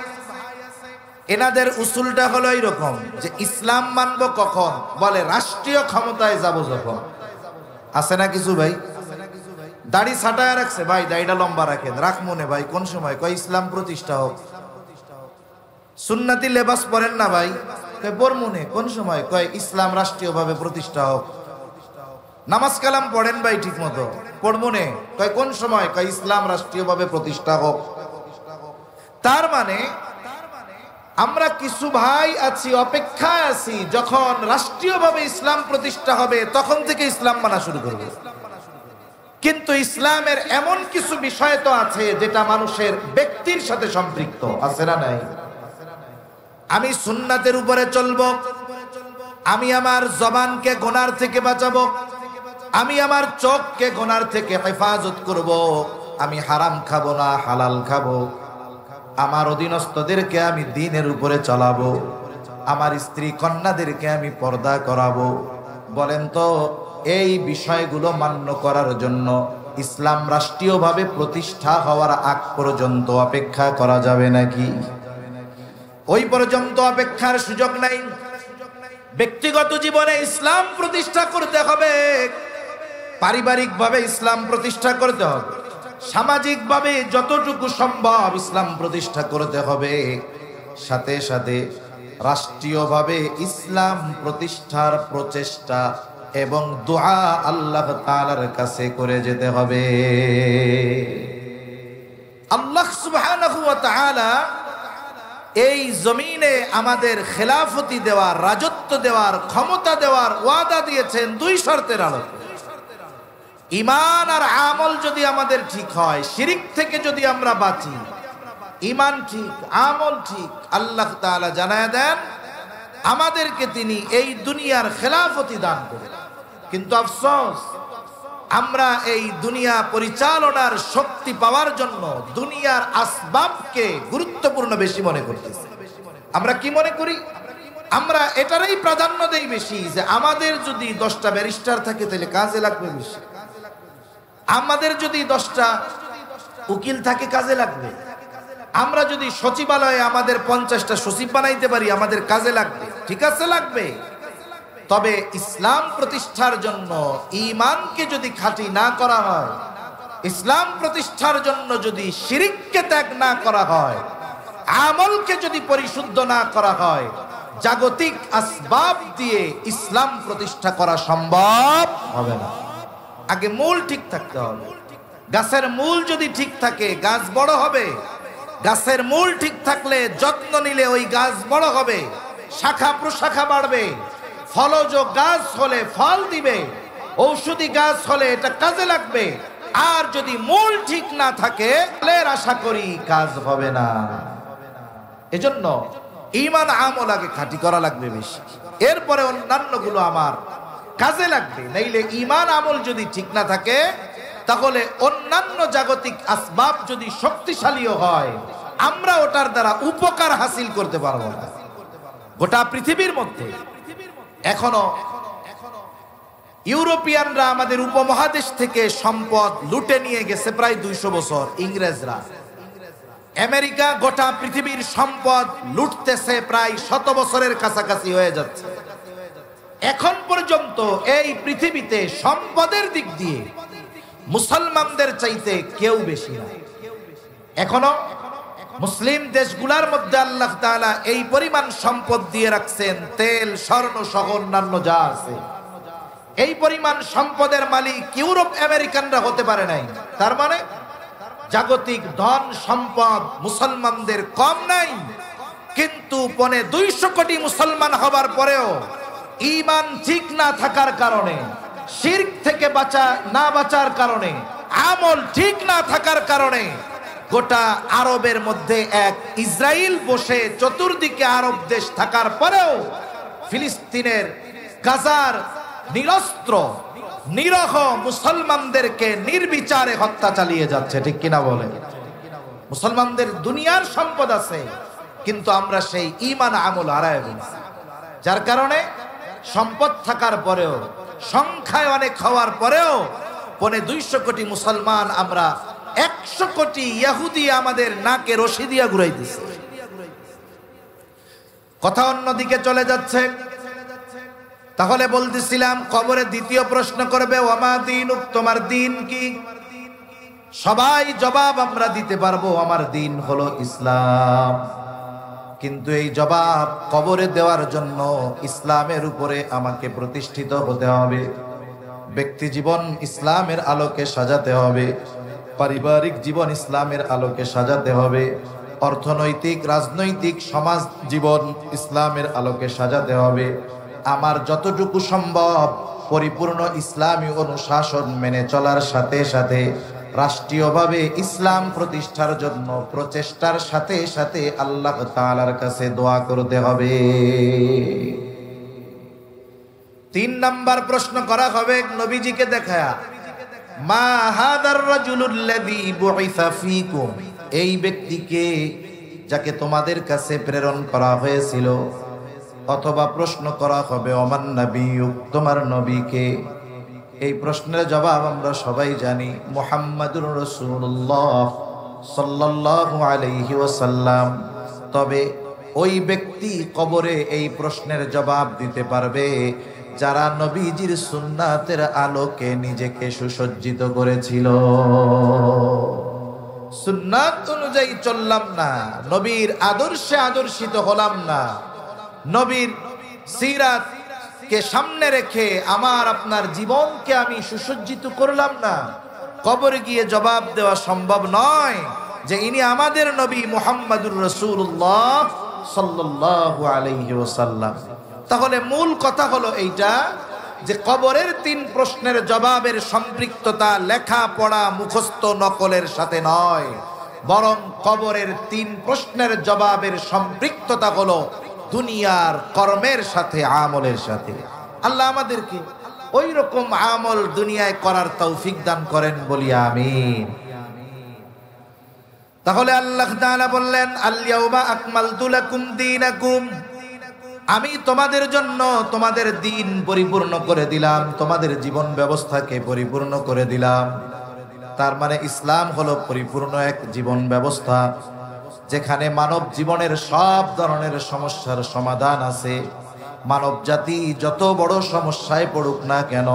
এনাদের উসুলটা হলো এইরকম যে ইসলাম মানবো কখন? বলে রাষ্ট্রীয় ক্ষমতায় যাব যখন। আছে না কিছু ভাই? দাড়ি ছাটায় রাখছে, ভাই দাড়িটা লম্বা রাখেন, রাখ মনে ভাই, কোন সময়? কয় ইসলাম প্রতিষ্ঠা হোক। সুন্নতি লেবাস পরেন না ভাই, কয় পর মনে, কোন সময়? কয় ইসলাম রাষ্ট্রীয়ভাবে প্রতিষ্ঠা হোক। নামাজ কালাম পড়েন ভাই ঠিক মতো, পড় মনে, কয় কোন সময়? কয় ইসলাম রাষ্ট্রীয়ভাবে প্রতিষ্ঠা হোক। তার মানে আমরা কিছু ভাই আছি, অপেক্ষায় আছি, যখন রাষ্ট্রীয়ভাবে ইসলাম প্রতিষ্ঠা হবে তখন থেকে ইসলাম মানা শুরু করবে। কিন্তু ইসলামের এমন কিছু বিষয় তো আছে যেটা মানুষের ব্যক্তির সাথে সম্পৃক্ত, আছে না নাই? আমি সুন্নাতের উপরে চলবো, আমি আমার জবানকে গুনার থেকে বাঁচাবো, আমি আমার চোখকে গুনার থেকে হেফাজত করব, আমি হারাম খাবো না, হালাল খাবো। আমার অধীনস্থদেরকে আমি দ্বীনের উপরে চালাবো। আমার স্ত্রী কন্যাদেরকে আমি পর্দা করাবো। বলেন তো, এই বিষয়গুলো মান্য করার জন্য ইসলাম রাষ্ট্রীয়ভাবে প্রতিষ্ঠা হওয়ার আগ পর্যন্ত অপেক্ষা করা যাবে নাকি? ওই পর্যন্ত অপেক্ষার সুযোগ নাই। ব্যক্তিগত জীবনে ইসলাম প্রতিষ্ঠা করতে হবে, পারিবারিকভাবে ইসলাম প্রতিষ্ঠা করতে হবে, সামাজিকভাবে যতটুকু সম্ভব ইসলাম প্রতিষ্ঠা করতে হবে, সাথে সাথে রাষ্ট্রীয়ভাবে ইসলাম প্রতিষ্ঠার প্রচেষ্টা এবং দোয়া আল্লাহ তাআলার কাছে করে যেতে হবে। আল্লাহ সুবহানাহু ওয়া তাআলা এই জমিনে আমাদের খেলাফতি দেওয়ার, রাজত্ব দেওয়ার, ক্ষমতা দেওয়ার ওয়াদা দিয়েছেন দুই শর্তের আলোকে। ঈমান আর আমল যদি আমাদের ঠিক হয়, শিরিক থেকে যদি আমরা বাঁচি, ঈমান ঠিক, আমল ঠিক, আল্লাহ তাআলা জানায় দেন আমাদেরকে তিনি এই দুনিয়ার খেলাফতি দান করেন। কিন্তু আফসোস, আমরা এই দুনিয়া পরিচালনার শক্তি পাওয়ার জন্য দুনিয়ার আসবাবকে গুরুত্বপূর্ণ বেশি মনে করতেছি। আমরা কি মনে করি? আমরা এটারই প্রাধান্য দেই বেশি যে আমাদের যদি 10টা ব্যারিস্টার থাকে তাহলে কাজে লাগবে বেশি, আমাদের যদি 10টা উকিল থাকে কাজে লাগবে, আমরা যদি সচিবালয়ে আমাদের 50টা সচিব বানাইতে পারি আমাদের কাজে লাগবে। ঠিক আছে, লাগবে। তবে ইসলাম প্রতিষ্ঠার জন্য ঈমানকে যদি খাঁটি না করা হয়, ইসলাম প্রতিষ্ঠার জন্য যদি শিরিককে ত্যাগ না করা হয়, আমলকে যদি পরিশুদ্ধ না করা হয়, জাগতিক আসবাব দিয়ে ইসলাম প্রতিষ্ঠা করা সম্ভব হবে না। আগে মূল ঠিক থাকতে হবে। গাছের মূল যদি ঠিক থাকে গাছ বড় হবে। গাছের মূল ঠিক থাকলে যত্ন নিলে ওই গাছ বড় হবে, শাখা প্রশাখা বাড়বে, ফলজ গাছ হলে ফল দিবে, ঔষধি গাছ হলে এটা কাজে লাগবে। আর যদি মূল ঠিক না থাকে ফলের আশা করি কাজ হবে না। এজন্য ঈমান আমল আগে খাঁটি করা লাগবে বেশি, এরপরে অন্যান্য গুলো আমার কাজে লাগবে। নাইলে ঈমান আমল যদি ঠিক না থাকে তাহলে অন্যান্য জাগতিক আসবাব যদি শক্তিশালীও হয় আমরা ওটার দ্বারা উপকার হাসিল করতে পারবো না। গোটা পৃথিবীর মধ্যে এখনো ইউরোপিয়ানরা আমাদের উপমহাদেশ থেকে সম্পদ লুটে নিয়ে গেছে প্রায় 200 বছর। ইংরেজরা, আমেরিকা গোটা পৃথিবীর সম্পদ লুটতেছে প্রায় 100 বছরের কাছাকাছি হয়ে যাচ্ছে। এখন পর্যন্ত এই পৃথিবীতে সম্পদের দিক দিয়ে মুসলমানদের চাইতে কেউ বেশি না। এখনো মুসলিম দেশগুলোর মধ্যে আল্লাহ তাআলা এই পরিমাণ সম্পদ দিয়ে রাখছেন, তেল, স্বর্ণ সহ অন্যান্য যা আছে, এই পরিমাণ সম্পদের মালিক ইউরোপ আমেরিকানরা হতে পারে নাই। তার মানে জাগতিক ধন সম্পদ মুসলমানদের কম নাই। কিন্তু 250 কোটি মুসলমান হবার পরেও ঈমান ঠিক না থাকার কারণে, শিরক থেকে বাঁচার কারণে, আমল ঠিক না থাকার কারণে গোটা আরবের মধ্যে এক ইসরায়েল বসে চতুর্দিকে আরব দেশ থাকার পরেও ফিলিস্তিনের গাজার নিরস্ত্র নিরহ মুসলমানদেরকে নির্বিচারে হত্যা চালিয়ে যাচ্ছে। ঠিক কিনা বলে? মুসলমানদের দুনিয়ার সম্পদ আছে কিন্তু আমরা সেই ঈমান আমল হারায় ফেলছি, যার কারণে সম্পদ থাকার পরেও, সংখ্যায় অনেক হওয়ার পরেও 250 কোটি মুসলমান আমরা 100 কোটি ইহুদি আমাদের নাকে রশি দিয়া ঘুরাই দিছে। কথা অন্যদিকে চলে যাচ্ছে। তাহলে বলতেছিলাম কবরে দ্বিতীয় প্রশ্ন করবে, ওয়ামা দীনুক, তোমার দিন কি? সবাই জবাব আমরা দিতে পারবো, আমার দিন হলো ইসলাম। কিন্তু এই জবাব কবরে দেওয়ার জন্য ইসলামের উপরে আমাকে প্রতিষ্ঠিত হতে হবে, ব্যক্তি জীবন ইসলামের আলোকে সাজাতে হবে, পারিবারিক জীবন ইসলামের আলোকে সাজাতে হবে, অর্থনৈতিক রাজনৈতিক সমাজ জীবন ইসলামের আলোকে সাজাতে হবে। আমার যতটুকু সম্ভব পরিপূর্ণ ইসলামী অনুশাসন মেনে চলার সাথে সাথে রাষ্ট্রীয়ভাবে ইসলাম প্রতিষ্ঠার জন্য প্রচেষ্টার সাথে সাথে আল্লাহ তাআলার কাছে দোয়া করতে হবে। 3 নাম্বার প্রশ্ন করা হবে নবীজিকে দেখায়া, মা হাদার রাজুলুল্লাযী বুইসা ফীকুম, এই ব্যক্তিকে যাকে তোমাদের কাছে প্রেরণ করা হয়েছিল। অথবা প্রশ্ন করা হবে ওমান নাবিয়্যুক, তোমার নবীকে। এই প্রশ্নের জবাব আমরা সবাই জানি, মুহাম্মাদুর রাসূলুল্লাহ সাল্লাল্লাহু আলাইহি ওয়াসাল্লাম। তবে ওই ব্যক্তি কবরে এই প্রশ্নের জবাব দিতে পারবে যারা নবীজির সুন্নাতের আলোকে নিজেকে সুসজ্জিত করেছিল। সুন্নাত অনুযায়ী চললাম না, নবীর আদর্শে আদর্শিত হলাম না, নবীর সিরাত কে সামনে রেখে আমার আপনার জীবনকে আমি সুসজ্জিত করলাম না, কবরে গিয়ে জবাব দেওয়া সম্ভব নয় যে ইনি আমাদের নবী মুহাম্মাদুর রাসূলুল্লাহ সাল্লাল্লাহু আলাইহি ওয়াসাল্লাম। তাহলে মূল কথা হলো এইটা যে কবরের 3 প্রশ্নের জবাবের সম্পৃক্ততা লেখা পড়া মুখস্থ নকলের সাথে নয়, বরং কবরের 3 প্রশ্নের জবাবের সম্পৃক্ততা হলো দুনিয়ার কর্মের সাথে, আমলের সাথে। আল্লাহ আমাদেরকে ওই রকম আমল দুনিয়ায় করার তৌফিক দান করেন বলি আমিন। তাহলে আল্লাহ তাআলা বললেন, আল ইয়াউমা আকমালতু লাকুম দীনাকুম, আমি তোমাদের জন্য তোমাদের দিন পরিপূর্ণ করে দিলাম, তোমাদের জীবন ব্যবস্থাকে পরিপূর্ণ করে দিলাম। তার মানে ইসলাম হলো পরিপূর্ণ এক জীবন ব্যবস্থা, যেখানে মানব জীবনের সব ধরনের সমস্যার সমাধান আছে। মানব জাতি যত বড় সমস্যায় পড়ুক না কেন,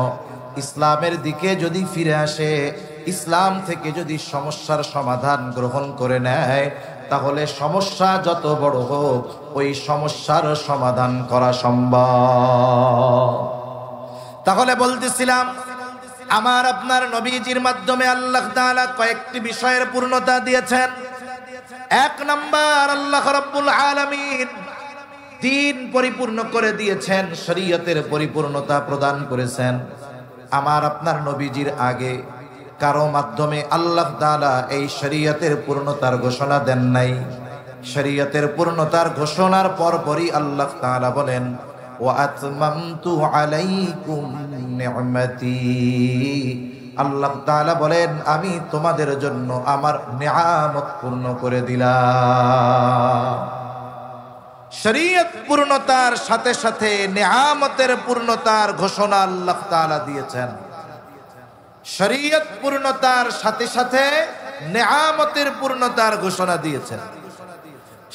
ইসলামের দিকে যদি ফিরে আসে, ইসলাম থেকে যদি সমস্যার সমাধান গ্রহণ করে নেয়, তাহলে সমস্যা যত বড় হোক ওই সমস্যার সমাধান করা সম্ভব। তাহলে বলতেছিলাম, আমার আপনার নবীজির মাধ্যমে আল্লাহ তাআলা কয়েকটি বিষয়ের পূর্ণতা দিয়েছেন। 1 নাম্বার, আল্লাহ রাব্বুল আলামিন দ্বীন পরিপূর্ণ করে দিয়েছেন, শরীয়তের পরিপূর্ণতা প্রদান করেছেন। আমার আপনার নবীজির আগে কারো মাধ্যমে আল্লাহ তাআলা এই শরীয়তের পূর্ণতার ঘোষণা দেন নাই। শরীয়তের পূর্ণতার ঘোষণার পরপরই আল্লাহ তাআলা বলেন, ওয়া আতমামতু আলাইকুম নি'মাতি, আল্লাহ তাআলা বলেন আমি তোমাদের জন্য আমার নিয়ামত পূর্ণ করে দিলাম। শরীয়ত পূর্ণতার সাথে সাথে নিয়ামতের পূর্ণতার ঘোষণা আল্লাহ তাআলা দিয়েছেন। শরীয়ত পূর্ণতার সাথে সাথে নিয়ামতের পূর্ণতার ঘোষণা দিয়েছেন।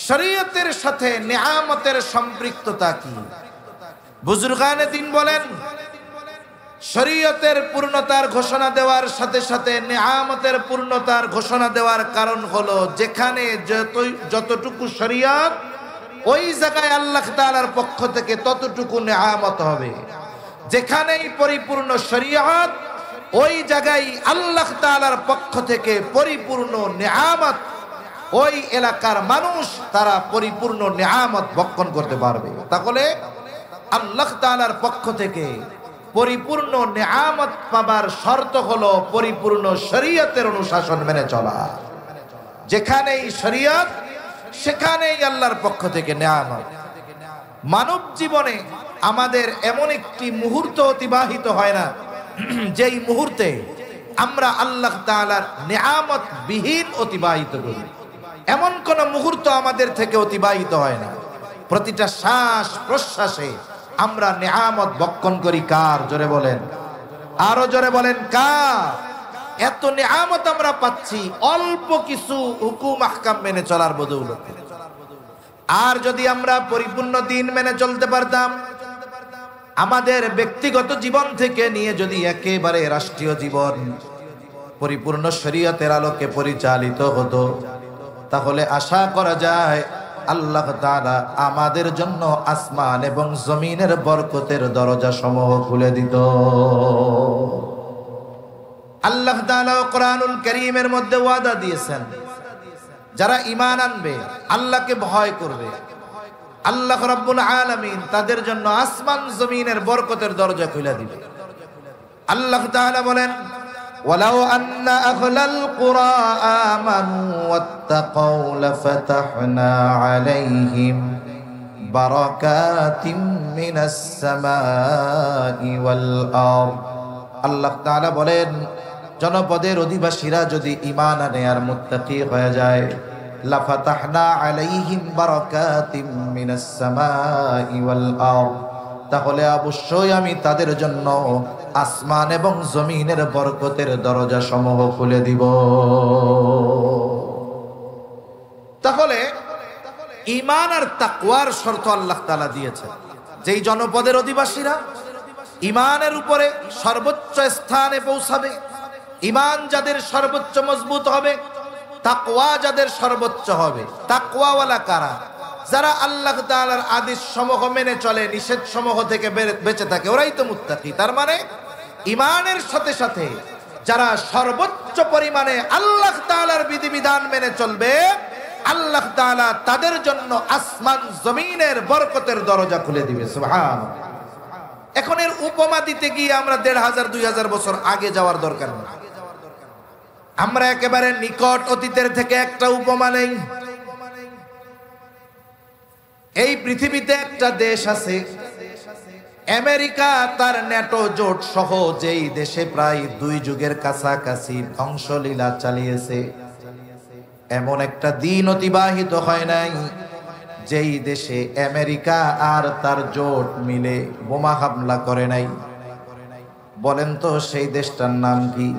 শরীয়তের সাথে নিয়ামতের সম্পৃক্ততা কি? বুজুর্গানে দিন বলেন, শরীয়তের পূর্ণতার ঘোষণা দেওয়ার সাথে সাথে নিয়ামতের পূর্ণতার ঘোষণা দেওয়ার কারণ হলো, যেখানে যতটুকু শরীয়ত ওই জায়গায় আল্লাহ তাআলার পক্ষ থেকে ততটুকু নিয়ামত হবে। যেখানেই পরিপূর্ণ শরীয়ত ওই জায়গায় আল্লাহ তাআলার পক্ষ থেকে পরিপূর্ণ নিয়ামত, ওই এলাকার মানুষ তারা পরিপূর্ণ নিয়ামত ভক্ষণ করতে পারবে। তাহলে আল্লাহ তাআলার পক্ষ থেকে পরিপূর্ণ নিয়ামত পাবার শর্ত হলো পরিপূর্ণ শরীয়তের অনুশাসন মেনে চলা। যেখানেই শরীয়ত সেখানেই আল্লাহর পক্ষ থেকে নিয়ামত। মানব জীবনে আমাদের এমন একটি মুহূর্ত অতিবাহিত হয় না যেই মুহূর্তে আমরা আল্লাহ তাআলার নিয়ামত বিহীন অতিবাহিত করি। এমন কোন মুহূর্ত আমাদের থেকে অতিবাহিত হয় না। প্রতিটা শ্বাস প্রশ্বাসে আমরা নিয়ামত ভক্ষণ করি। কার? জোরে বলেন, আরো জোরে বলেন কার? এত নিয়ামত আমরা পাচ্ছি অল্প কিছু হুকুম আহকাম মেনে চলার বদৌলতে। আর যদি আমরা পরিপূর্ণ দিন মেনে চলতে পারতাম, আমাদের ব্যক্তিগত জীবন থেকে নিয়ে যদি একেবারে রাষ্ট্রীয় জীবন পরিপূর্ণ শরীয়তের আলোকে পরিচালিত হতো, তাহলে আশা করা যায় আল্লাহ তাআলা আমাদের জন্য আসমান এবং জমিনের বরকতের দরজা সমূহ খুলে দিত। আল্লাহ তাআলা কোরআনুল কারীমের মধ্যে ওয়াদা দিয়েছেন, যারা ঈমান আনবে, আল্লাহকে ভয় করবে, আল্লাহ রাব্বুল আলামিন তাদের জন্য আসমান জমিনের বরকতের দরজা খুলে দিবে। আল্লাহ তাআলা বলেন, ওয়ালাউ আন্না আহলাল কুরা আমানু ওয়াত্তাকাউ লাফাতাহনা আলাইহিম বারাকাতিম মিনাস সামাই ওয়াল আরদ। আল্লাহ তাআলা বলেন, জনপদের অধিবাসীরা যদি ঈমান আনে আর মুত্তাকি হয়ে যায়, লাফাতাহনা আলাইহিম বারাকাতিম মিনাস সামাই ওয়াল আরদ, তাহলে অবশ্যই আমি তাদের জন্য আসমান এবং জমিনের বরকতের দরজা সমূহ খুলে দিব। তাহলে ঈমান আর তাকওয়ার শর্ত আল্লাহ তাআলা দিয়েছেন। যেই জনপদের অধিবাসীরা ঈমানের উপরে সর্বোচ্চ স্থানে পৌঁছাবে, ঈমান যাদের সর্বোচ্চ মজবুত হবে, তাকওয়া যাদের সর্বোচ্চ হবে। তাকওয়াওয়ালা কারা? যারা আল্লাহ তাআলার আদেশ সমূহ মেনে চলে, নিষেধ সমূহ থেকে বেঁচে থাকে, ওরাই তো মুত্তাকি। তার মানে ঈমানের সাথে সাথে যারা সর্বোচ্চ পরিমাণে আল্লাহ তাআলার বিধিবিধান মেনে চলবে, আল্লাহ তাআলা তাদের জন্য আসমান জমিনের বরকতের দরজা খুলে দিবে। সুবহানাল্লাহ। এখন এর উপমা দিতে গিয়ে আমরা 1500-2000 বছর আগে যাওয়ার দরকার নেই। আমরা একেবারে নিকট অতীতের থেকে একটা উপমা নেই। এই পৃথিবীতে একটা দেশ আছে আমেরিকা, তার ন্যাটো জোট সহ যেই দেশে প্রায় 2 যুগের কাছাকাছি ধ্বংসলীলা চালিয়েছে, এমন একটা দিন অতিবাহিত হয় নাই যেই দেশে আমেরিকা আর তার জোট মিলে বোমা হামলা করে নাই। বলেন তো সেই দেশটার নাম কি?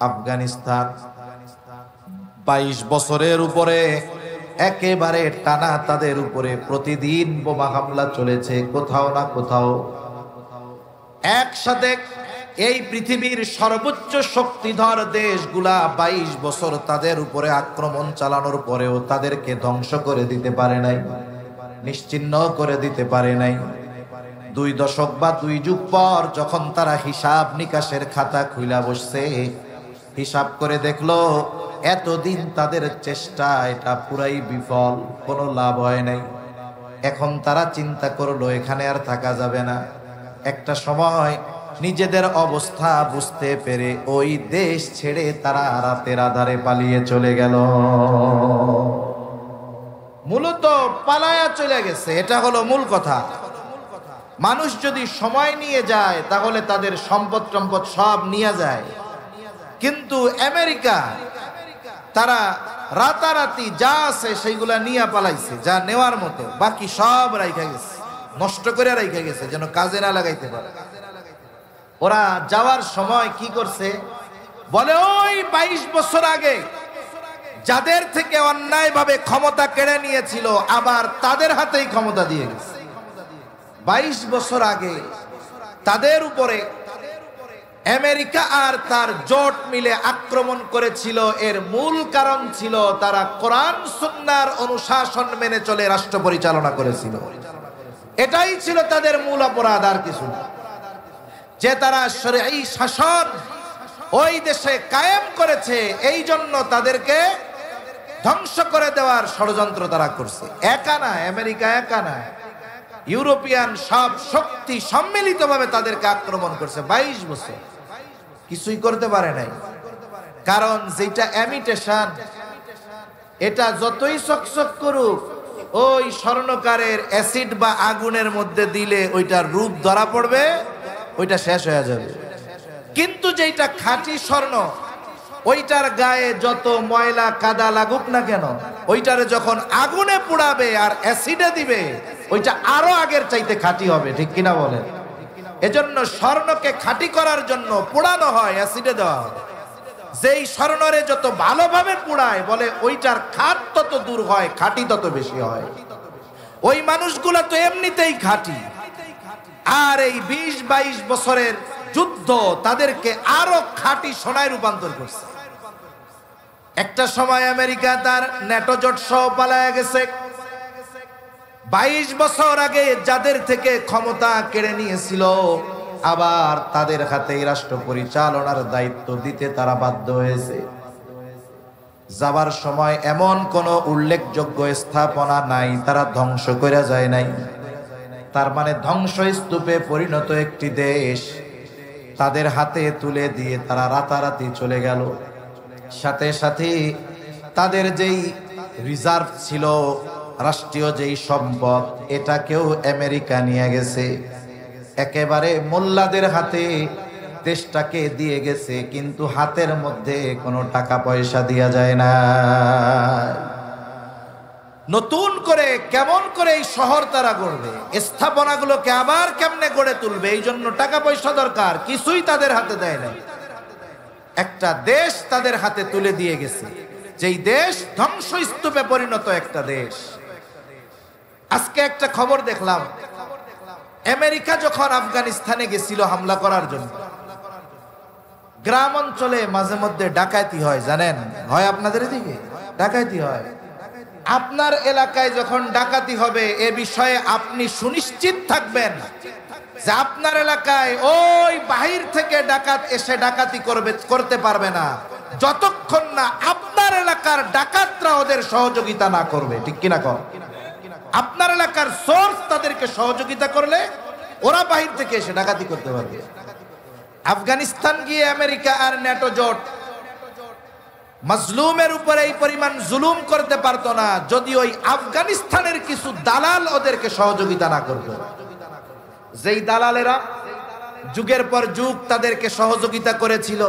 আফগানিস্তান। 22 বছরের উপরে একেবারে টানা তাদের উপরে প্রতিদিন বোমা হামলা চলেছে কোথাও না কোথাও। একসাথে এই পৃথিবীর সর্বোচ্চ শক্তিধর দেশগুলা 22 বছর তাদের উপরে আক্রমণ চালানোর পরেও তাদেরকে ধ্বংস করে দিতে পারে নাই, নিশ্চিহ্ন করে দিতে পারে নাই। 2 দশক বা 2 যুগ পর যখন তারা হিসাব নিকাশের খাতা খুইলা বসছে, হিসাব করে দেখলো এতদিন তাদের চেষ্টা এটা পুরাই বিফল, কোনো লাভ হয় নাই। এখন তারা চিন্তা করলো এখানে আর থাকা যাবে না। একটা সময় নিজেদের অবস্থা বুঝতে পেরে ওই দেশ ছেড়ে তারা রাতের আধারে পালিয়ে চলে গেল। মূলত পালায়া চলে গেছে, এটা হলো মূল কথা। মানুষ যদি সময় নিয়ে যায় তাহলে তাদের সম্পদ সব নিয়ে যায়, কিন্তু আমেরিকা তারা রাতারাতি যা আছে সেইগুলা নিয়ে পালাইছে, যা নেওয়ার মতো, বাকি সব রাইখা গেছে, নষ্ট করে রাইখা গেছে যেন কাজে না লাগাইতে পারে। ওরা যাওয়ার সময় কি করছে বলে, ওই 22 বছর আগে যাদের থেকে অন্যায়ভাবে ক্ষমতা কেড়ে নিয়েছিল আবার তাদের হাতেই ক্ষমতা দিয়ে গেছে। 22 বছর আগে তাদের উপরে আমেরিকা আর তার জোট মিলে আক্রমণ করেছিল। এর মূল কারণ ছিল তারা কোরআন সুন্নাহর অনুশাসন মেনে চলে রাষ্ট্র পরিচালনা করেছিল। এটাই ছিল তাদের মূল অপরাধ, আর কিছু না। যে তারা শরঈ শাসন ওই দেশে কায়েম করেছে, এই জন্য তাদেরকে ধ্বংস করে দেওয়ার ষড়যন্ত্র তারা করছে। একা না, আমেরিকা একা না, ইউরোপিয়ান সব শক্তি সম্মিলিতভাবে তাদেরকে আক্রমণ করছে। 22 বছর কিছুই করতে পারে নাই। কারণ যেটা ইমিটেশন, এটা যতই চকচক করুক, ওই স্বর্ণকারের অ্যাসিড বা আগুনের মধ্যে দিলে ওইটার রূপ ধরা পড়বে, ওইটা শেষ হয়ে যাবে। কিন্তু যেটা খাঁটি স্বর্ণ, ওইটার গায়ে যত ময়লা কাদা লাগুক না কেন, ওইটারে যখন আগুনে পোড়াবে আর অ্যাসিডে দিবে, ওইটা আরো আগের চাইতে খাঁটি হবে। ঠিক কিনা বলেন? এজন্য স্বর্ণকে খাঁটি করার জন্য পোড়ানো হয়, অ্যাসিডে দেওয়া হয়। যেই স্বর্ণরে যত ভালোভাবে পোড়ায়, বলে ওইটার খাঁট তত দূর হয়, খাঁটি তত বেশি হয়। ওই মানুষগুলা তো এমনিতেই খাঁটি, আর এই 20-22 বছরের যুদ্ধ তাদেরকে আরো খাঁটি সোনায় রূপান্তর করছে। একটা সময় আমেরিকা তার ন্যাটো জোট সহ পালায়া গেছে। 22 বছর আগে যাদের থেকে ক্ষমতা কেড়ে নিয়েছিল, আবার তাদের হাতেই রাষ্ট্র পরিচালনার দায়িত্ব দিতে তারা বাধ্য হয়েছে। যাবার সময় এমন কোন উল্লেখযোগ্য স্থাপনা নাই, তারা ধ্বংস করে যায় নাই। তার মানে ধ্বংসস্তূপে পরিণত একটি দেশ তাদের হাতে তুলে দিয়ে তারা রাতারাতি চলে গেল। সাথে সাথে তাদের যেই রিজার্ভ ছিল, রাষ্ট্রীয় যেই সম্পদ, এটাকেও আমেরিকা নিয়ে গেছে। একেবারে মোল্লাদের হাতে দেশটাকে দিয়ে গেছে, কিন্তু হাতের মধ্যে কোনো টাকা পয়সা দেয়া যায় না। নতুন করে কেমন করে এই শহর তারা গড়বে, স্থাপনাগুলোকে আবার কেমনে গড়ে তুলবে, এই জন্য টাকা পয়সা দরকার, কিছুই তাদের হাতে দেয় না। একটা দেশ তাদের হাতে তুলে দিয়ে গেছে, যেই দেশ ধ্বংসস্তূপে পরিণত একটা দেশ। আজকে একটা খবর দেখলাম, আমেরিকা যখন আফগানিস্তানে গেছিল হামলা করার জন্য, গ্রাম অঞ্চলে মাঝে মধ্যে ডাকাতি হয়, জানেন? হয় আপনাদের এদিকে ডাকাতি হয়। আপনার এলাকায় যখন ডাকাতি হবে এ বিষয়ে আপনি সুনিশ্চিত থাকবেন যে আপনার এলাকায় ওই বাহির থেকে ডাকাত এসে ডাকাতি করতে পারবে না, যতক্ষণ না আপনার এলাকার ডাকাতরা ওদের সহযোগিতা না করবে। ঠিক কিনা কর? আপনার এলাকার সোর্স তাদেরকে সহযোগিতা করলে ওরা বাহির থেকে এসে ডাকাতি করতে পারবে। আফগানিস্তান গিয়ে আমেরিকা আর ন্যাটো জোট মাজলুমের উপরে এই পরিমাণ জুলুম করতে পারতো না যদি ওই আফগানিস্তানের কিছু দালাল ওদেরকে সহযোগিতা না করতো। যেই দালালেরা যুগের পর যুগ তাদেরকে সহযোগিতা করেছিল,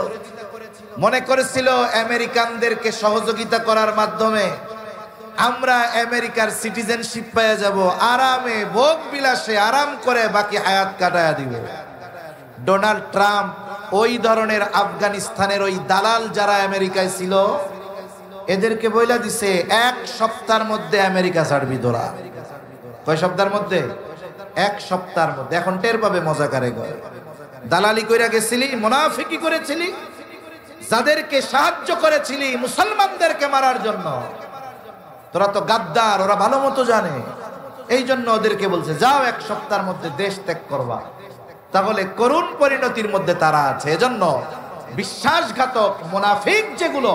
মনে করেছিল আমেরিকানদেরকে সহযোগিতা করার মাধ্যমে আমরা আমেরিকার সিটিজেনশিপ পেয়ে যাব, আরামে ভোগ বিলাসে আরাম করে বাকি হায়াত কাটায়া দিব। ডোনাল্ড ট্রাম্প ওই ধরনের আফগানিস্তানের ওই দালাল যারা আমেরিকায় ছিল এদেরকে বইলা দিছে, এক সপ্তাহের মধ্যে আমেরিকা ছাড়বি তোরা। কয় সপ্তাহের মধ্যে? এক সপ্তাহের মধ্যে। এখন টের পাবে মজা কারে গয়। দালালি কইরা গেছিলি, মুনাফিকি করেছিলি, যাদেরকে সাহায্য করেছিলি মুসলমানদেরকে মারার জন্য, তোরা তো গাদ্দার, ওরা ভালো মতো জানে। এই জন্য ওদেরকে বলছে যাও এক সপ্তাহের মধ্যে দেশ ত্যাগ করবা। তাহলে করুণ পরিণতির মধ্যে তারা আছে। এজন্য বিশ্বাসঘাতক মুনাফিক যেগুলো,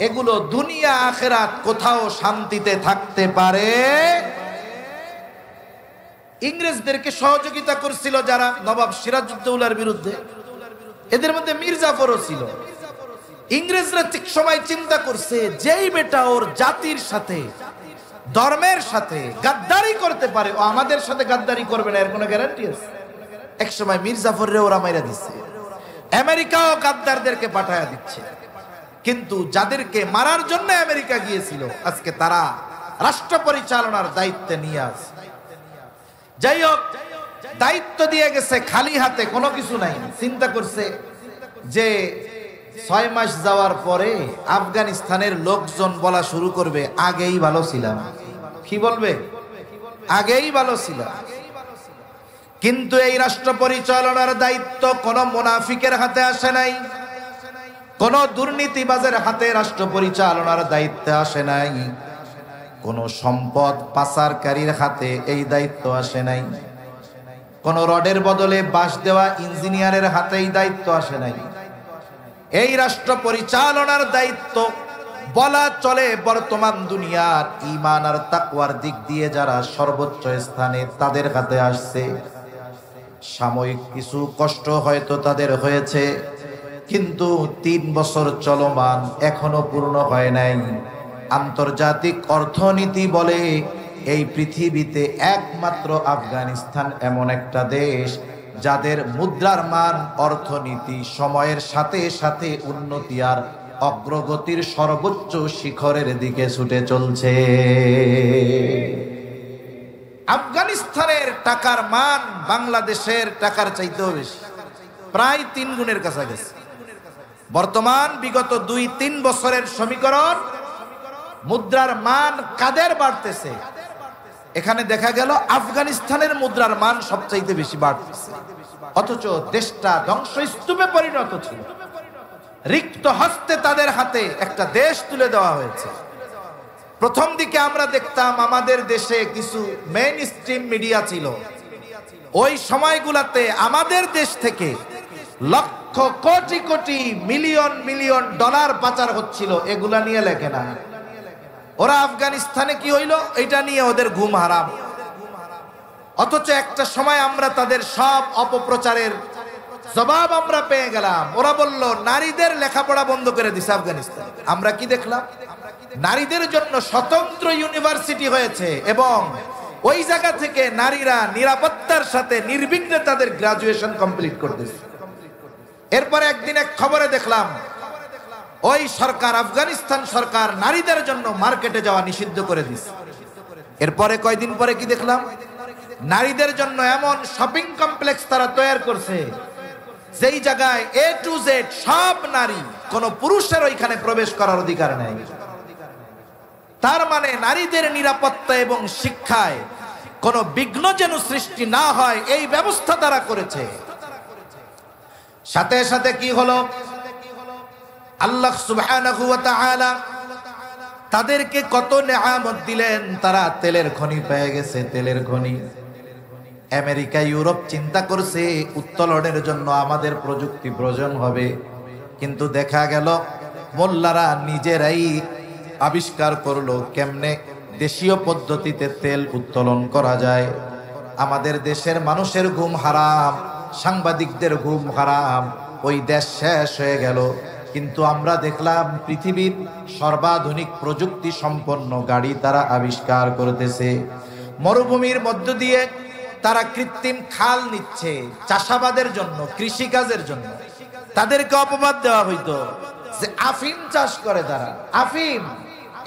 এগুলো দুনিয়া আখিরাত কোথাও শান্তিতে থাকতে পারে। ইংরেজদেরকে সহযোগিতা করছিল যারা নবাব সিরাজউদ্দৌলার বিরুদ্ধে, এদের মধ্যে মীর জাফরও ছিল। ইংরেজরা ঠিক সময় চিন্তা করছে যেই বেটা ওর জাতির সাথে ধর্মের সাথে গাদ্দারি করতে পারে, ও আমাদের সাথে গাদ্দারি করবে না, এর কোনো গ্যারান্টি আছে? এক সময় মীর জাফররে ওরা মাইরা দিচ্ছে, আমেরিকাও গাদ্দারদেরকে পাঠায়া দিচ্ছে। কিন্তু যাদেরকে মারার জন্য আমেরিকা গিয়েছিল আজকে তারা রাষ্ট্র পরিচালনার দায়িত্বে নিয়ে আসে। যাই হোক, দায়িত্ব দিয়ে গেছে খালি হাতে, কোনো কিছু নাই। চিন্তা করছে যে 6 মাস যাওয়ার পরে আফগানিস্তানের লোকজন বলা শুরু করবে আগেই ভালো ছিলাম। কি বলবে? আগেই ভালো ছিলাম। কিন্তু এই রাষ্ট্র পরিচালনার দায়িত্ব কোন মুনাফিকের হাতে আসে নাই, কোন দুর্নীতিবাজের হাতে রাষ্ট্র পরিচালনার দায়িত্বে আসে নাই, কোন সম্পদ পাচারকারীর হাতে এই দায়িত্ব আসে নাই, কোন রডের বদলে বাঁশ দেওয়া ইঞ্জিনিয়ারের হাতে এই দায়িত্ব আসে নাই। এই রাষ্ট্র পরিচালনার দায়িত্ব বলা চলে বর্তমান দুনিয়ার ঈমান আর তাকওয়ার দিক দিয়ে যারা সর্বোচ্চ স্থানে তাদের হাতে আসছে। সাময়িক কিছু কষ্ট হয়তো তাদের হয়েছে, কিন্তু 3 বছর চলমান, এখনো পূর্ণ হয় নাই। আন্তর্জাতিক অর্থনীতি বলে এই পৃথিবীতে একমাত্র আফগানিস্তান এমন একটা দেশ যাদের মুদ্রার মান, অর্থনীতি সময়ের সাথে সাথে উন্নতি আর অগ্রগতির সর্বোচ্চ শিখরের দিকে ছুটে চলছে। আফগানিস্তানের টাকার মান বাংলাদেশের টাকার চাইতেও বেশি, প্রায় 3 গুণের কাছাকাছি। বর্তমান বিগত 2-3 বছরের সমীকরণ মুদ্রার মান কাদের বাড়তেছে, এখানে দেখা গেল আফগানিস্তানের মুদ্রার মান সবচাইতে বেশি বাড়তেছে। অথচ দেশটা ধ্বংসস্তূপে পরিণত ছিল, রিক্ত হস্তে তাদের হাতে একটা দেশ তুলে দেওয়া হয়েছে। প্রথম দিকে আমরা দেখতাম আমাদের দেশে কিছু মেইন স্ট্রিম মিডিয়া ছিল, ওই সময়গুলাতে আমাদের দেশ থেকে lakh crore crore million million dollar পাচার হচ্ছিল, এগুলা নিয়ে লেখে না। ওরা আফগানিস্তানে কি হইল এটা নিয়ে ওদের ঘুম হারাম। অথচ একটা সময় আমরা তাদের সব অপপ্রচারের জবাব আমরা পেয়ে গেলাম। ওরা বলল নারীদের লেখাপড়া বন্ধ করে দিছে আফগানিস্তান। আমরা কি দেখলাম? নারীদের জন্য স্বতন্ত্র ইউনিভার্সিটি হয়েছে এবং ওই জায়গা থেকে নারীরা নিরাপত্তার সাথে নির্বিঘ্নে তাদের গ্রাজুয়েশন কমপ্লিট করতেছে। এরপরে একদিন এক খবরে দেখলাম ওই সরকার, আফগানিস্তান সরকার নারীদের জন্য মার্কেটে যাওয়া নিষিদ্ধ করে দিচ্ছে। এরপরে কয়দিন পরে কি দেখলাম, নারীদের জন্য এমন শপিং কমপ্লেক্স তারা তৈরি করছে যেই জায়গায় A to Z সব নারী, কোন পুরুষের ওইখানে প্রবেশ করার অধিকার নেই। তার মানে নারীদের নিরাপত্তা এবং শিক্ষায় কোন বিঘ্ন যেন সৃষ্টি না হয় এই ব্যবস্থা তারা করেছে। সাথে সাথে কি হলো, আল্লাহ সুবহানাহু ওয়া তাআলা তাদেরকে কত নেয়ামত দিলেন, তারা তেলের খনি পেয়ে গেছে, তেলের খনি। আমেরিকা ইউরোপ চিন্তা করছে উত্তোলনের জন্য আমাদের প্রযুক্তি প্রয়োজন হবে, কিন্তু দেখা গেল মোল্লারা নিজেরাই আবিষ্কার করলো কেমনে দেশীয় পদ্ধতিতে তেল উত্তোলন করা যায়। আমাদের দেশের মানুষের ঘুম হারাম, সাংবাদিকদের ঘুম হারাম, ওই দেশ শেষ হয়ে গেল। কিন্তু আমরা দেখলাম পৃথিবীর সর্বাধুনিক প্রযুক্তি সম্পন্ন গাড়ি তারা আবিষ্কার করতেছে। মরুভূমির মধ্য দিয়ে তারা কৃত্রিম খাল নিচ্ছে চাষাবাদের জন্য, কৃষিকাজের জন্য। তাদেরকে অপবাদ দেওয়া হইতো যে আফিম চাষ করে তারা। আফিম,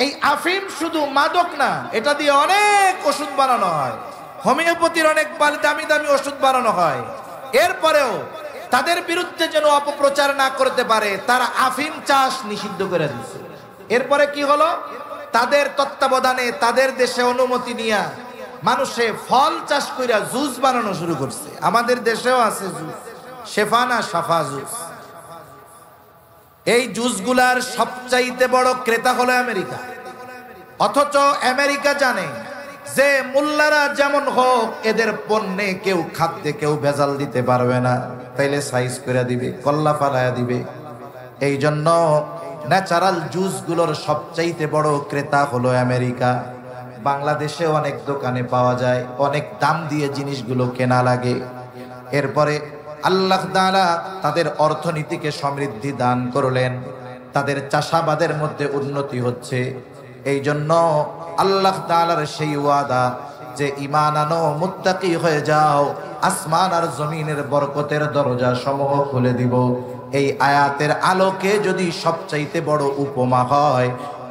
এই আফিম শুধু মাদক না, এটা দিয়ে অনেক ওষুধ বানানো হয়, হোমিওপ্যাথির অনেক দামি দামি ওষুধ বানানো হয়। এরপরেও তাদের বিরুদ্ধে যেন অপপ্রচার না করতে পারে, তারা আফিম চাষ নিষিদ্ধ করে দিচ্ছে। এরপরে কি হলো, তাদের তত্ত্বাবধানে তাদের দেশে অনুমতি নিয়ে মানুষে ফল চাষ কইরা জুস বানানো শুরু করছে। আমাদের দেশেও আছে জুস, শেফানা সাফা জুস। এই জুসগুলার সবচাইতে বড় ক্রেতা হলো আমেরিকা। অথচ আমেরিকা জানে যে মোল্লারা যেমন হোক এদের পণ্যে কেউ খাদ্যে কেউ ভেজাল দিতে পারবে না, তাইলে সাইজ করে দিবে, কল্লা ফালায়া দিবে। এই জন্য ন্যাচারাল জুসগুলোর সবচাইতে বড় ক্রেতা হলো আমেরিকা। বাংলাদেশে অনেক দোকানে পাওয়া যায়, অনেক দাম দিয়ে জিনিসগুলো কেনা লাগে। এরপরে আল্লাহ তাআলা তাদের অর্থনীতিকে সমৃদ্ধি দান করলেন, তাদের চাষাবাদের মধ্যে উন্নতি হচ্ছে। এই জন্য আল্লাহ তাআলার সেই ওয়াদা যে ঈমান আনো, মুত্তাকি হয়ে যাও, আসমান আর জমিনের বরকতের দরজা সমূহ খুলে দিব। এই আয়াতের আলোকে যদি সবচাইতে বড় উপমা হয়,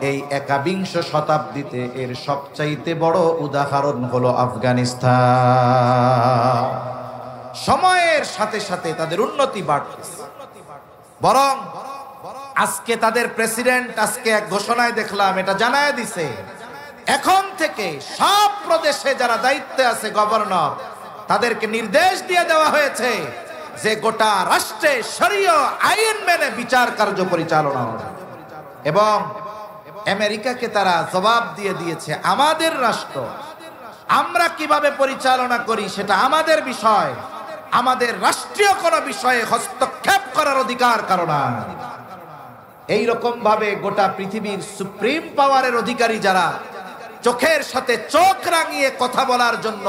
এই 21 শতাব্দীতে এর সবচাইতে বড় উদাহরণ হলো আফগানিস্তান। সময়ের সাথে সাথে তাদের উন্নতি বাড়তেছে। বরং আজকে তাদের প্রেসিডেন্ট আজকে এক ঘোষণায় দেখলাম, এটা জানায় দিছে এখন থেকে সব প্রদেশে যারা দায়িত্বে আছে গভর্নর, তাদেরকে নির্দেশ দিয়ে দেওয়া হয়েছে যে গোটা রাষ্ট্রে শরীয় আইন মেনে বিচার কার্য পরিচালনা হবে। এবং আমেরিকাকে তারা জবাব দিয়ে দিয়েছে, আমাদের রাষ্ট্র আমরা কিভাবে পরিচালনা করি সেটা আমাদের বিষয়, আমাদের রাষ্ট্রীয় কোনো বিষয়ে হস্তক্ষেপ করার অধিকার কারো নাই। এইরকম ভাবে গোটা পৃথিবীর সুপ্রিম পাওয়ারের অধিকারী যারা, চোখের সাথে চোখ রাঙিয়ে কথা বলার জন্য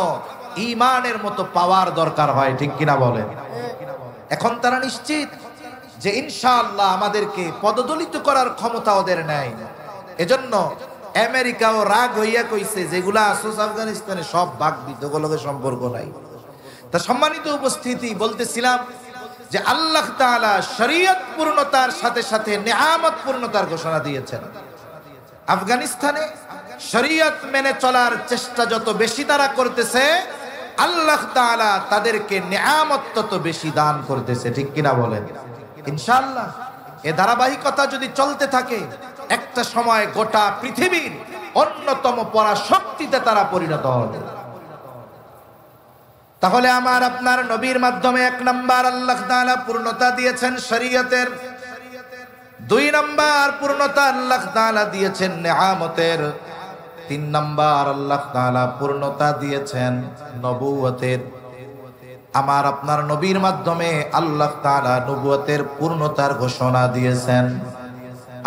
ঈমানের মতো পাওয়ার দরকার হয়, ঠিক কিনা বলেন? এখন তারা নিশ্চিত যে ইনশাআল্লাহ আমাদেরকে পদদলিত করার ক্ষমতা ওদের নেই। এজন্য আমেরিকাও রাগ হইয়া কইছে যেগুলা আসোস আফগানিস্তানে সব ভাগ দিত, ওগুলোকে সম্পর্ক নাই। তা সম্মানিত উপস্থিতি, বলতেছিলাম যে আল্লাহ তাআলা শরীয়ত পূর্ণতার সাথে সাথে নেয়ামত পূর্ণতার ঘোষণা দিয়েছেন। আফগানিস্তানে শরীয়ত মেনে চলার চেষ্টা যত বেশি তারা করতেছে, আল্লাহ তাআলা তাদেরকে নেয়ামত তত বেশি দান করতেছে, ঠিক কিনা বলেন? ইনশাআল্লাহ এ ধারাবাহিকতা যদি চলতে থাকে, একটা সময় গোটা পৃথিবীর অন্যতম পরাশক্তিতে তারা পরিণত হবে। তাহলে আমার আপনার নবীর মাধ্যমে 1 নাম্বার আল্লাহ তাআলা পূর্ণতা দিয়েছেন শরীয়তের, 2 নাম্বার পূর্ণতা আল্লাহ তাআলা দিয়েছেন নেয়ামতের, 3 নাম্বার আল্লাহ তাআলা পূর্ণতা দিয়েছেন নবুয়তের। আমার আপনার নবীর মাধ্যমে আল্লাহ তাআলা নবুয়তের পূর্ণতার ঘোষণা দিয়েছেন।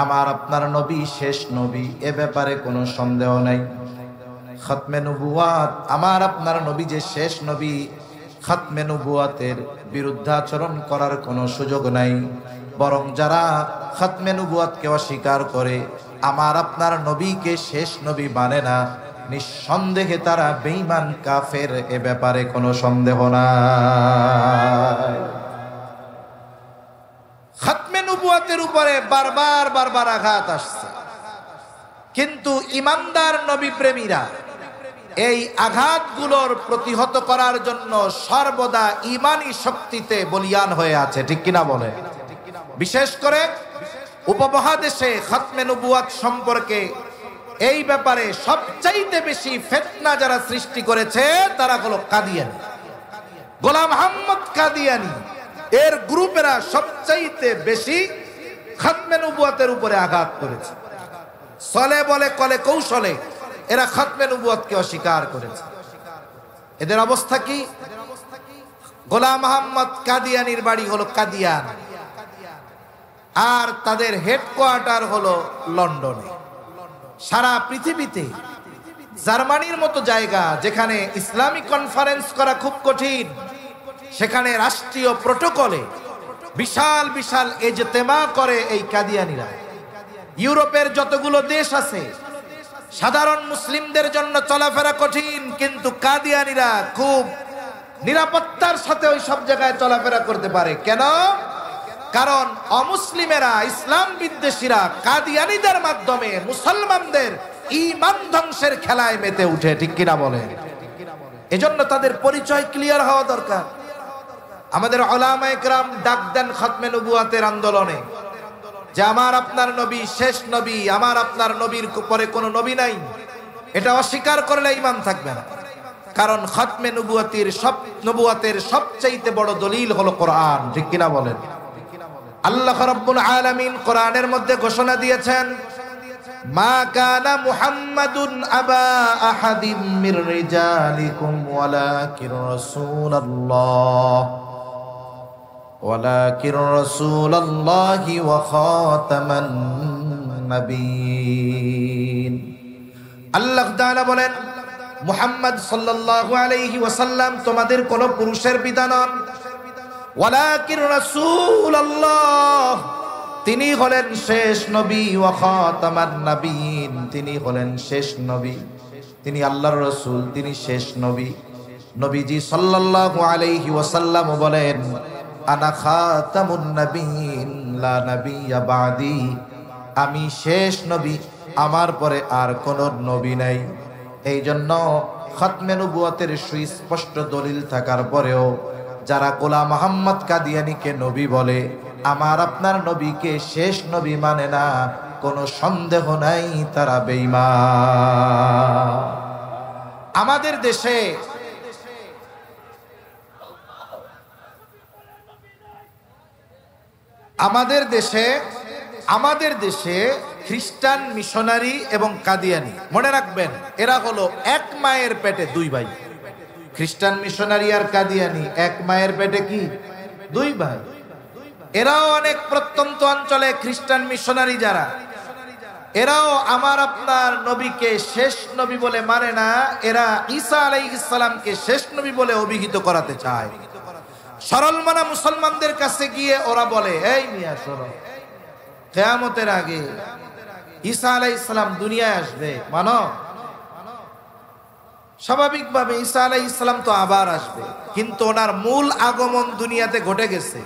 আমার আপনার নবী শেষ নবী, এ ব্যাপারে কোনো সন্দেহ নাই। খতমে নবুয়াত, আমার আপনার নবী যে শেষ নবী, খতমে নবুয়াতের বিরুদ্ধাচরণ করার কোনো সুযোগ নাই। বরং যারা খতমে নবুয়াতকে অস্বীকার করে, আমার আপনার নবীকে শেষ নবী মানে না, নিঃসন্দেহে তারা বেঈমান কাফের, এ ব্যাপারে কোনো সন্দেহ নাই। উম্মতের উপরে বারবার বারবার আঘাত আসছে, কিন্তু ইমানদার নবী প্রেমীরা এই আঘাতগুলোর প্রতিহত করার জন্য সর্বদা ঈমানী শক্তিতে বলিয়ান হয়ে আছে, ঠিক কিনা বলে? বিশেষ করে উপমহাদেশে খতমে নবুয়াত সম্পর্কে এই ব্যাপারে সবচাইতে বেশি ফিতনা যারা সৃষ্টি করেছে তারা হলো কাদিয়ানী, গোলাম আহমদ কাদিয়ানী। এর গ্রুপেরা সবচাইতে বেশি খতমে নবুয়াতের উপরে আঘাত করেছে। ছলে বলে কলে কৌশলে এরা খতমে নবুয়াতকে অস্বীকার করেছে। এদের অবস্থা কি? গোলাম আহমদ কাদিয়ানীর বাড়ি হলো কাদিয়ান, আর তাদের হেডকোয়ার্টার হলো লন্ডনে। সারা পৃথিবীতে জার্মানির মতো জায়গা যেখানে ইসলামিক কনফারেন্স করা খুব কঠিন, সেখানে রাষ্ট্রীয় প্রটোকলে বিশাল বিশাল ইজতেমা করে এই কাদিয়ানীরা। ইউরোপের যতগুলো দেশ আছে সাধারণ মুসলিমদের জন্য চলাফেরা কঠিন, কিন্তু কাদিয়ানীরা খুব নিরাপত্তার সাথে ওই সব জায়গায় চলাফেরা করতে পারে। কেন? কারণ অমুসলিমেরা, ইসলাম বিদ্বেষীরা কাদিয়ানীদের মাধ্যমে মুসলমানদের ঈমান ধ্বংসের খেলায় মেতে উঠে, ঠিক কিনা বলে? এজন্য তাদের পরিচয় ক্লিয়ার হওয়া দরকার। আমাদের উলামায়ে কেরাম ডাক দেন খতমে নবুয়াতের আন্দোলনে যে আমার আপনার নবী শেষ নবী, আমার আপনার নবীর পরে কোনো নবী নাই। এটা অস্বীকার করলে ঈমান থাকবে না, কারণ খতমে নবুয়াতের সবচাইতে বড় দলিল হলো কোরআন, ঠিক কিনা বলেন? আল্লাহ রাব্বুল আলামিন কোরআনের মধ্যে ঘোষণা দিয়েছেন, মা কানা মুহাম্মাদুন আবা আহাদিম মির রিজালিকুম ওয়ালাকিন রাসূলুল্লাহি ওয়া খাতামান নাবিয়্যিন। আল্লাহ তাআলা বলেন, মুহাম্মদ সাল্লাল্লাহু আলাইহি ওয়াসাল্লাম তোমাদের কোন পুরুষের পিতা নন, ওয়ালাকিন রাসূলুল্লাহ তিনি হলেন শেষ নবী, ওয়া খাতামান নাবিয়্যিন তিনি হলেন শেষ নবী, তিনি আল্লাহর রাসূল, তিনি শেষ নবী। নবীজি সাল্লাল্লাহু আলাইহি ওয়াসাল্লাম বলেন, আনা খাতামুন নাবিয়্যিন লা নাবিয়্যা বাদি, আমি শেষ নবী, আমার পরে আর কোন নবী নাই। এই জন্য খতমে নবুয়াতের সুস্পষ্ট দলিল থাকার পরেও যারা গোলাম আহমদ কাদিয়ানীকে নবী বলে, আমার আপনার নবীকে শেষ নবী মানে না, কোনো সন্দেহ নাই তারা বেঈমান। আমাদের দেশে খ্রিস্টান মিশনারি এবং কাদিয়ানী, মনে রাখবেন এরা হলো এক মায়ের পেটে দুই ভাই। খ্রিস্টান মিশনারি আর কাদিয়ানী এক মায়ের পেটে কি দুই ভাই। এরাও অনেক প্রত্যন্ত অঞ্চলে খ্রিস্টান মিশনারি যারা, এরাও আমার আপনার নবীকে শেষ নবী বলে মানে না, এরা ঈসা আলাইহিস সালামকে শেষ নবী বলে অভিহিত করাতে চায়। সরল মানা মুসলমানদের কাছে গিয়ে ওরা বলে, এই মিয়া শোনো, কিয়ামতের আগে ঈসা আলাইহিস সালাম দুনিয়ায় আসবে, মানো? স্বাভাবিকভাবে ঈসা আলাইহিস সালাম তো আবার আসবে, কিন্তু ওনার মূল আগমন দুনিয়াতে ঘটে গেছে।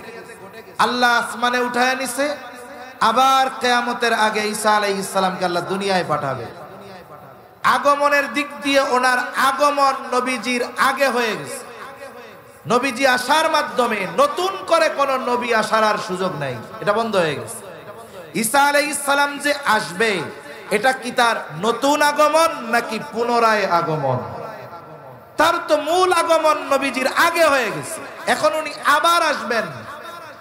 আল্লাহ আসমানে উঠায় নিছে, আবার কিয়ামতের আগে ঈসা আলাইহিস সালামকে আল্লাহ দুনিয়ায় পাঠাবে। আগমনের দিক দিয়ে ওনার আগমন নবীজির আগে হয়ে গেছে। নবীজি আসার মাধ্যমে নতুন করে কোন নবী আসার আর সুযোগ নাই, এটা বন্ধ হয়ে গেছে। ঈসা আলাইহিস সালাম যে আসবে, এটা কি তার নতুন আগমন নাকি পুনরায় আগমন? তার তো মূল আগমন নবীজির আগে হয়ে গেছে, এখন উনি আবার আসবেন।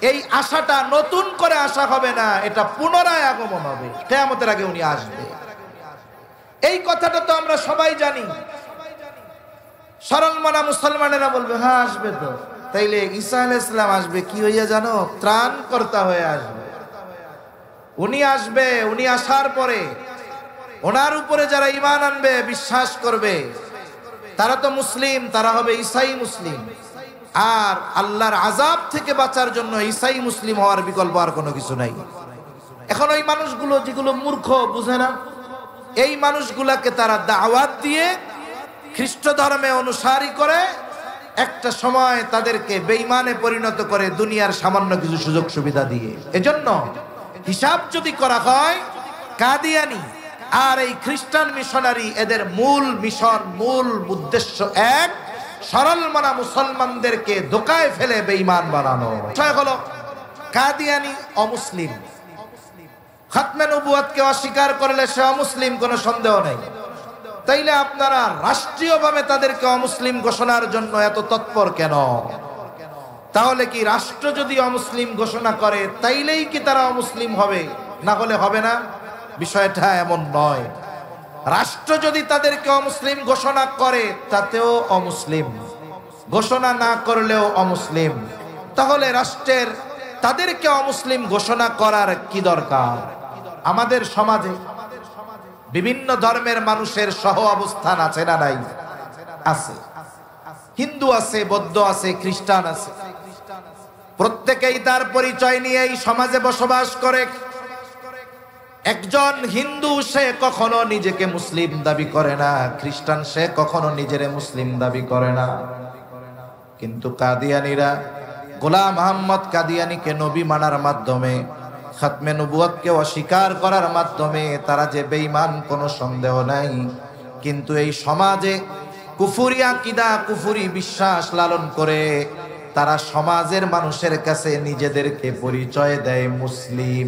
এই আশাটা নতুন করে আসা হবে না, এটা পুনরায় আগমন হবে, কিয়ামতের আগে উনি আসবে। এই কথাটা তো আমরা সবাই জানি। সরল মনা মুসলমানেরা বলবে, হ্যাঁ আসবে তো। তাইলে ঈসা আলাইহিস সালাম আসবে কি হইয়া জানো? ত্রাণকর্তা হয়ে আসবে। উনি আসবে, উনি আসার পরে ওনার উপরে যারা ঈমান আনবে, বিশ্বাস করবে, তারা তো মুসলিম, তারা হবে ঈসাই মুসলিম। আর আল্লাহর আযাব থেকে বাঁচার জন্য ঈসাই মুসলিম হওয়ার বিকল্প আর কোনো কিছু নাই। এখন ওই মানুষগুলো যেগুলো মূর্খ, বুঝে না, এই মানুষগুলাকে তারা দাওয়াত দিয়ে খ্রিস্ট ধর্মে অনুসারী করে, একটা সময় তাদেরকে বেঈমানে পরিণত করে দুনিয়ার সামান্য কিছু সুযোগ সুবিধা দিয়ে। এজন্য হিসাব যদি করা হয়, কাদিয়ানি আর এই খ্রিস্টান মিশনারি এদের মূল মিশন, মূল উদ্দেশ্য এক, সরল মনা মুসলমানদেরকে ধোকায় ফেলে বেঈমান বানানো। বিষয় হলো কাদিয়ানি অমুসলিম, খাতমে নবুয়তকে অস্বীকার করলে সে অমুসলিম, কোনো সন্দেহ নেই। তাইলে আপনারা রাষ্ট্রীয়ভাবে তাদেরকে অমুসলিম ঘোষণার জন্য এত তৎপর কেন? তাহলে কি রাষ্ট্র যদি অমুসলিম ঘোষণা করে তাইলেই কি তারা অমুসলিম হবে, না হলে হবে না? বিষয়টা এমন নয়। রাষ্ট্র যদি তাদেরকে অমুসলিম ঘোষণা করে তাতেও অমুসলিম, ঘোষণা না করলেও অমুসলিম। তাহলে রাষ্ট্রের তাদেরকে অমুসলিম ঘোষণা করার কি দরকার? আমাদের সমাজে বিভিন্ন ধর্মের মানুষের সহ অবস্থান আছে না নাই? আছে। হিন্দু আছে, বৌদ্ধ আছে, খ্রিস্টান আছে। প্রত্যেকেই তার পরিচয় নিয়ে এই সমাজে বসবাস করে। একজন হিন্দু সে কখনো নিজেকে মুসলিম দাবি করে না, খ্রিস্টান সে কখনো নিজেরে মুসলিম দাবি করে না। কিন্তু কাদিয়ানীরা গোলাম মোহাম্মদ কাদিয়ানীকে নবী মানার মাধ্যমে, খাতমে নবুয়তকে অস্বীকার করার মাধ্যমে তারা যে বেঈমান কোনো সন্দেহ নাই। কিন্তু এই সমাজে কুফরি আকীদা, কুফরি বিশ্বাস লালন করে তারা সমাজের মানুষের কাছে নিজেদেরকে পরিচয় দেয় মুসলিম।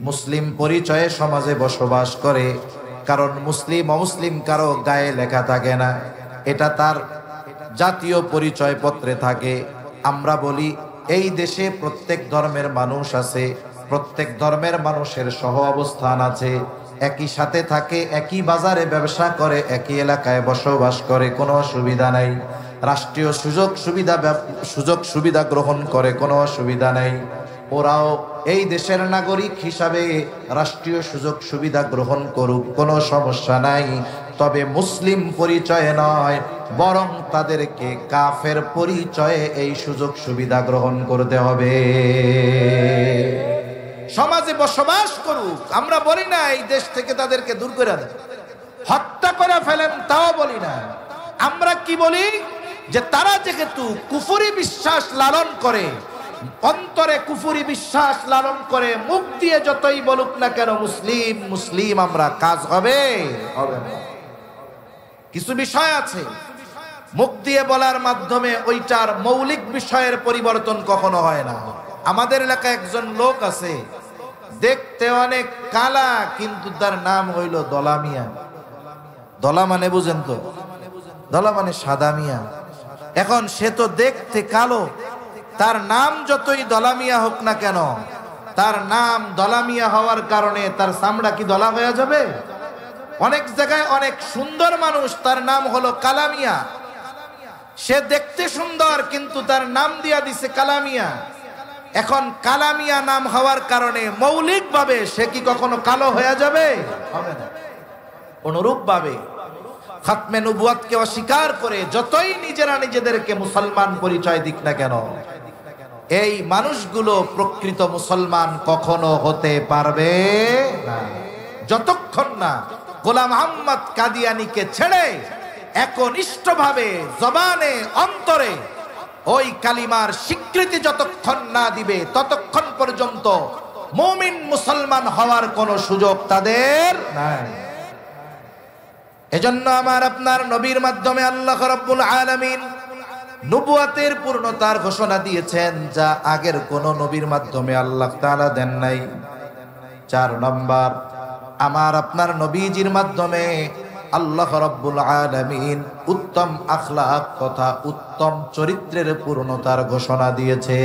মুসলিম পরিচয়ে সমাজে বসবাস করে, কারণ মুসলিম অমুসলিম কারো গায়ে লেখা থাকে না, এটা তার জাতীয় পরিচয় পত্রে থাকে। আমরা বলি এই দেশে প্রত্যেক ধর্মের মানুষ আছে, প্রত্যেক ধর্মের মানুষের সহ অবস্থান আছে, একই সাথে থাকে, একই বাজারে ব্যবসা করে, একই এলাকায় বসবাস করে, কোনো অসুবিধা নাই। রাষ্ট্রীয় সুযোগ সুবিধা গ্রহণ করে, কোনো অসুবিধা নাই। ওরাও এই দেশের নাগরিক হিসাবে রাষ্ট্রীয় সুযোগ সুবিধা গ্রহণ করুক, কোনো সমস্যা নাই। তবে মুসলিম পরিচয়ে নয়, বরং তাদেরকে কাফের পরিচয়ে এই সুযোগ সুবিধা গ্রহণ করতে হবে। সমাজে বসবাস করুক, আমরা বলি না এই দেশ থেকে তাদেরকে দূর করে দেন, হত্যা করে ফেলেন, তাও বলি না। আমরা কি বলি? যে তারা যেহেতু কুফরি বিশ্বাস লালন করে, অন্তরে কুফরি বিশ্বাস লালন করে, মুখ দিয়ে যতই বলুক না কেন মুসলিম মুসলিম, আমরা কাজ হবে হবে না। কিছু বিষয় আছে মুখ দিয়ে বলার মাধ্যমে ওইটার মৌলিক বিষয়ের পরিবর্তন কখনো হয় না। আমাদের এলাকায় একজন লোক আছে, দেখতে অনেক কালা, কিন্তু তার নাম হইল দলা মিয়া। দলা মানে বুঝেন তো? দলা মানে সাদা মিয়া। এখন সে তো দেখতে কালো, তার নাম যতই দলা মিয়া হোক না কেন, তার নাম দলা মিয়া হওয়ার কারণে তার চামড়া কি দলা হয়ে যাবে? অনেক জায়গায় অনেক সুন্দর মানুষ, তার নাম হলো কালামিয়া। সে দেখতে সুন্দর কিন্তু তার নাম দিয়া দিছে কালামিয়া। এখন কালামিয়া নাম হওয়ার কারণে মৌলিক ভাবে সে কি কখনো কালো হয়ে যাবে? হবে না। অনুরূপ ভাবে খাতমে নবুয়তকে অস্বীকার করে যতই নিজেরা নিজেদেরকে মুসলমান পরিচয় দিক না কেন, এই মানুষগুলো প্রকৃত মুসলমান কখনো হতে পারবে না, যতক্ষণ না গোলাম মোহাম্মদ কাদিয়ানীকে ছেড়ে একনিষ্ঠভাবে জবানে অন্তরে ওই কালিমার স্বীকৃতি যতক্ষণ না দিবে, ততক্ষণ পর্যন্ত মুমিন মুসলমান হওয়ার কোনো সুযোগ তাদের নাই। এজন্য আমার আপনার নবীর মাধ্যমে আল্লাহ রাব্বুল আলামিন নবুয়তের পূর্ণতার ঘোষণা দিয়েছেন, যা আগের কোন নবীর মাধ্যমে আল্লাহ তাআলা দেন নাই। 4 নম্বর, আমার আপনার নবীজির মাধ্যমে আল্লাহ রাব্বুল আলামিন উত্তম আখলাক তথা উত্তম চরিত্রের পূর্ণতার ঘোষণা দিয়েছে।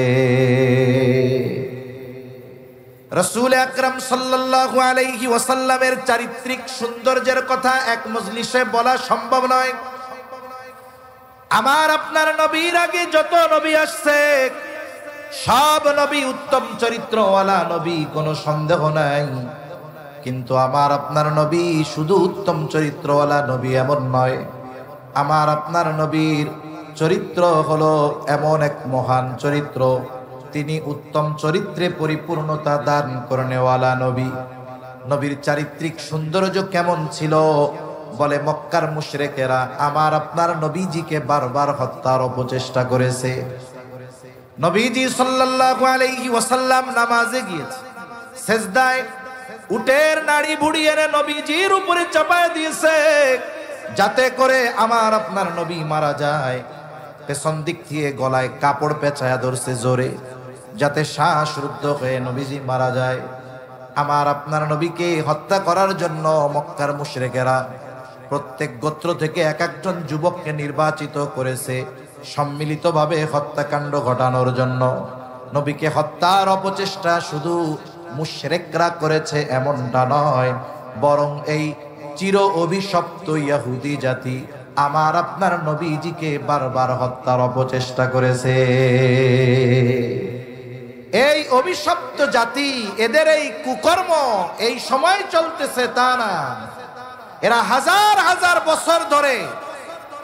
রাসূল আকরাম সাল্লাল্লাহু আলাইহি ওয়াসাল্লামের চারিত্রিক সৌন্দর্যের কথা এক মজলিসে বলা সম্ভব নয়। আমার আপনার নবীর আগে যত নবী আসছে সব নবী উত্তম চরিত্রওয়ালা নবী, কোনো সন্দেহ নাই। কিন্তু আমার আপনার নবী শুধু উত্তম চরিত্রওয়ালা নবী এমন নয়। আমার আপনার নবীর চরিত্র হলো এমন এক মহান চরিত্র, তিনি উত্তম চরিত্রে পরিপূর্ণতা দান করনেওয়ালা নবী। নবীর চারিত্রিক সৌন্দর্য কেমন ছিল? বলে মক্কার মুশরিকেরা আমার আপনার নবীজিকে বারবার হত্যার অপচেষ্টা করেছে। নবীজি সাল্লাল্লাহু আলাইহি ওয়াসাল্লাম নামাজে গিয়েছে, সেজদায় উটের নাড়ি ভুড়ি এনে নবীজির উপরে চাপায় দিয়েছে, যাতে করে আমার আপনার নবী মারা যায়। পেছন দিক দিয়ে গলায় কাপড় পেঁচায়া ধরছে জোরে, যাতে শ্বাসরুদ্ধ হয়ে নবীজি মারা যায়। আমার আপনার নবীকে হত্যা করার জন্য মক্কার মুশরিকেরা প্রত্যেক গোত্র থেকে এক একজন যুবককে নির্বাচিত করেছে সম্মিলিতভাবে হত্যাকাণ্ড ঘটানোর জন্য। নবীকে হত্যার অপচেষ্টা শুধু মুশরিকরা করেছে এমনটা নয়, বরং এই চির অভিশপ্ত ইহুদি জাতি আমার আপনার নবীজিকে বারবার হত্যার অপচেষ্টা করেছে। এই অভিশপ্ত জাতি, এদের এই কুকর্ম এই সময় চলতেছে তা না, এরা হাজার হাজার বছর ধরে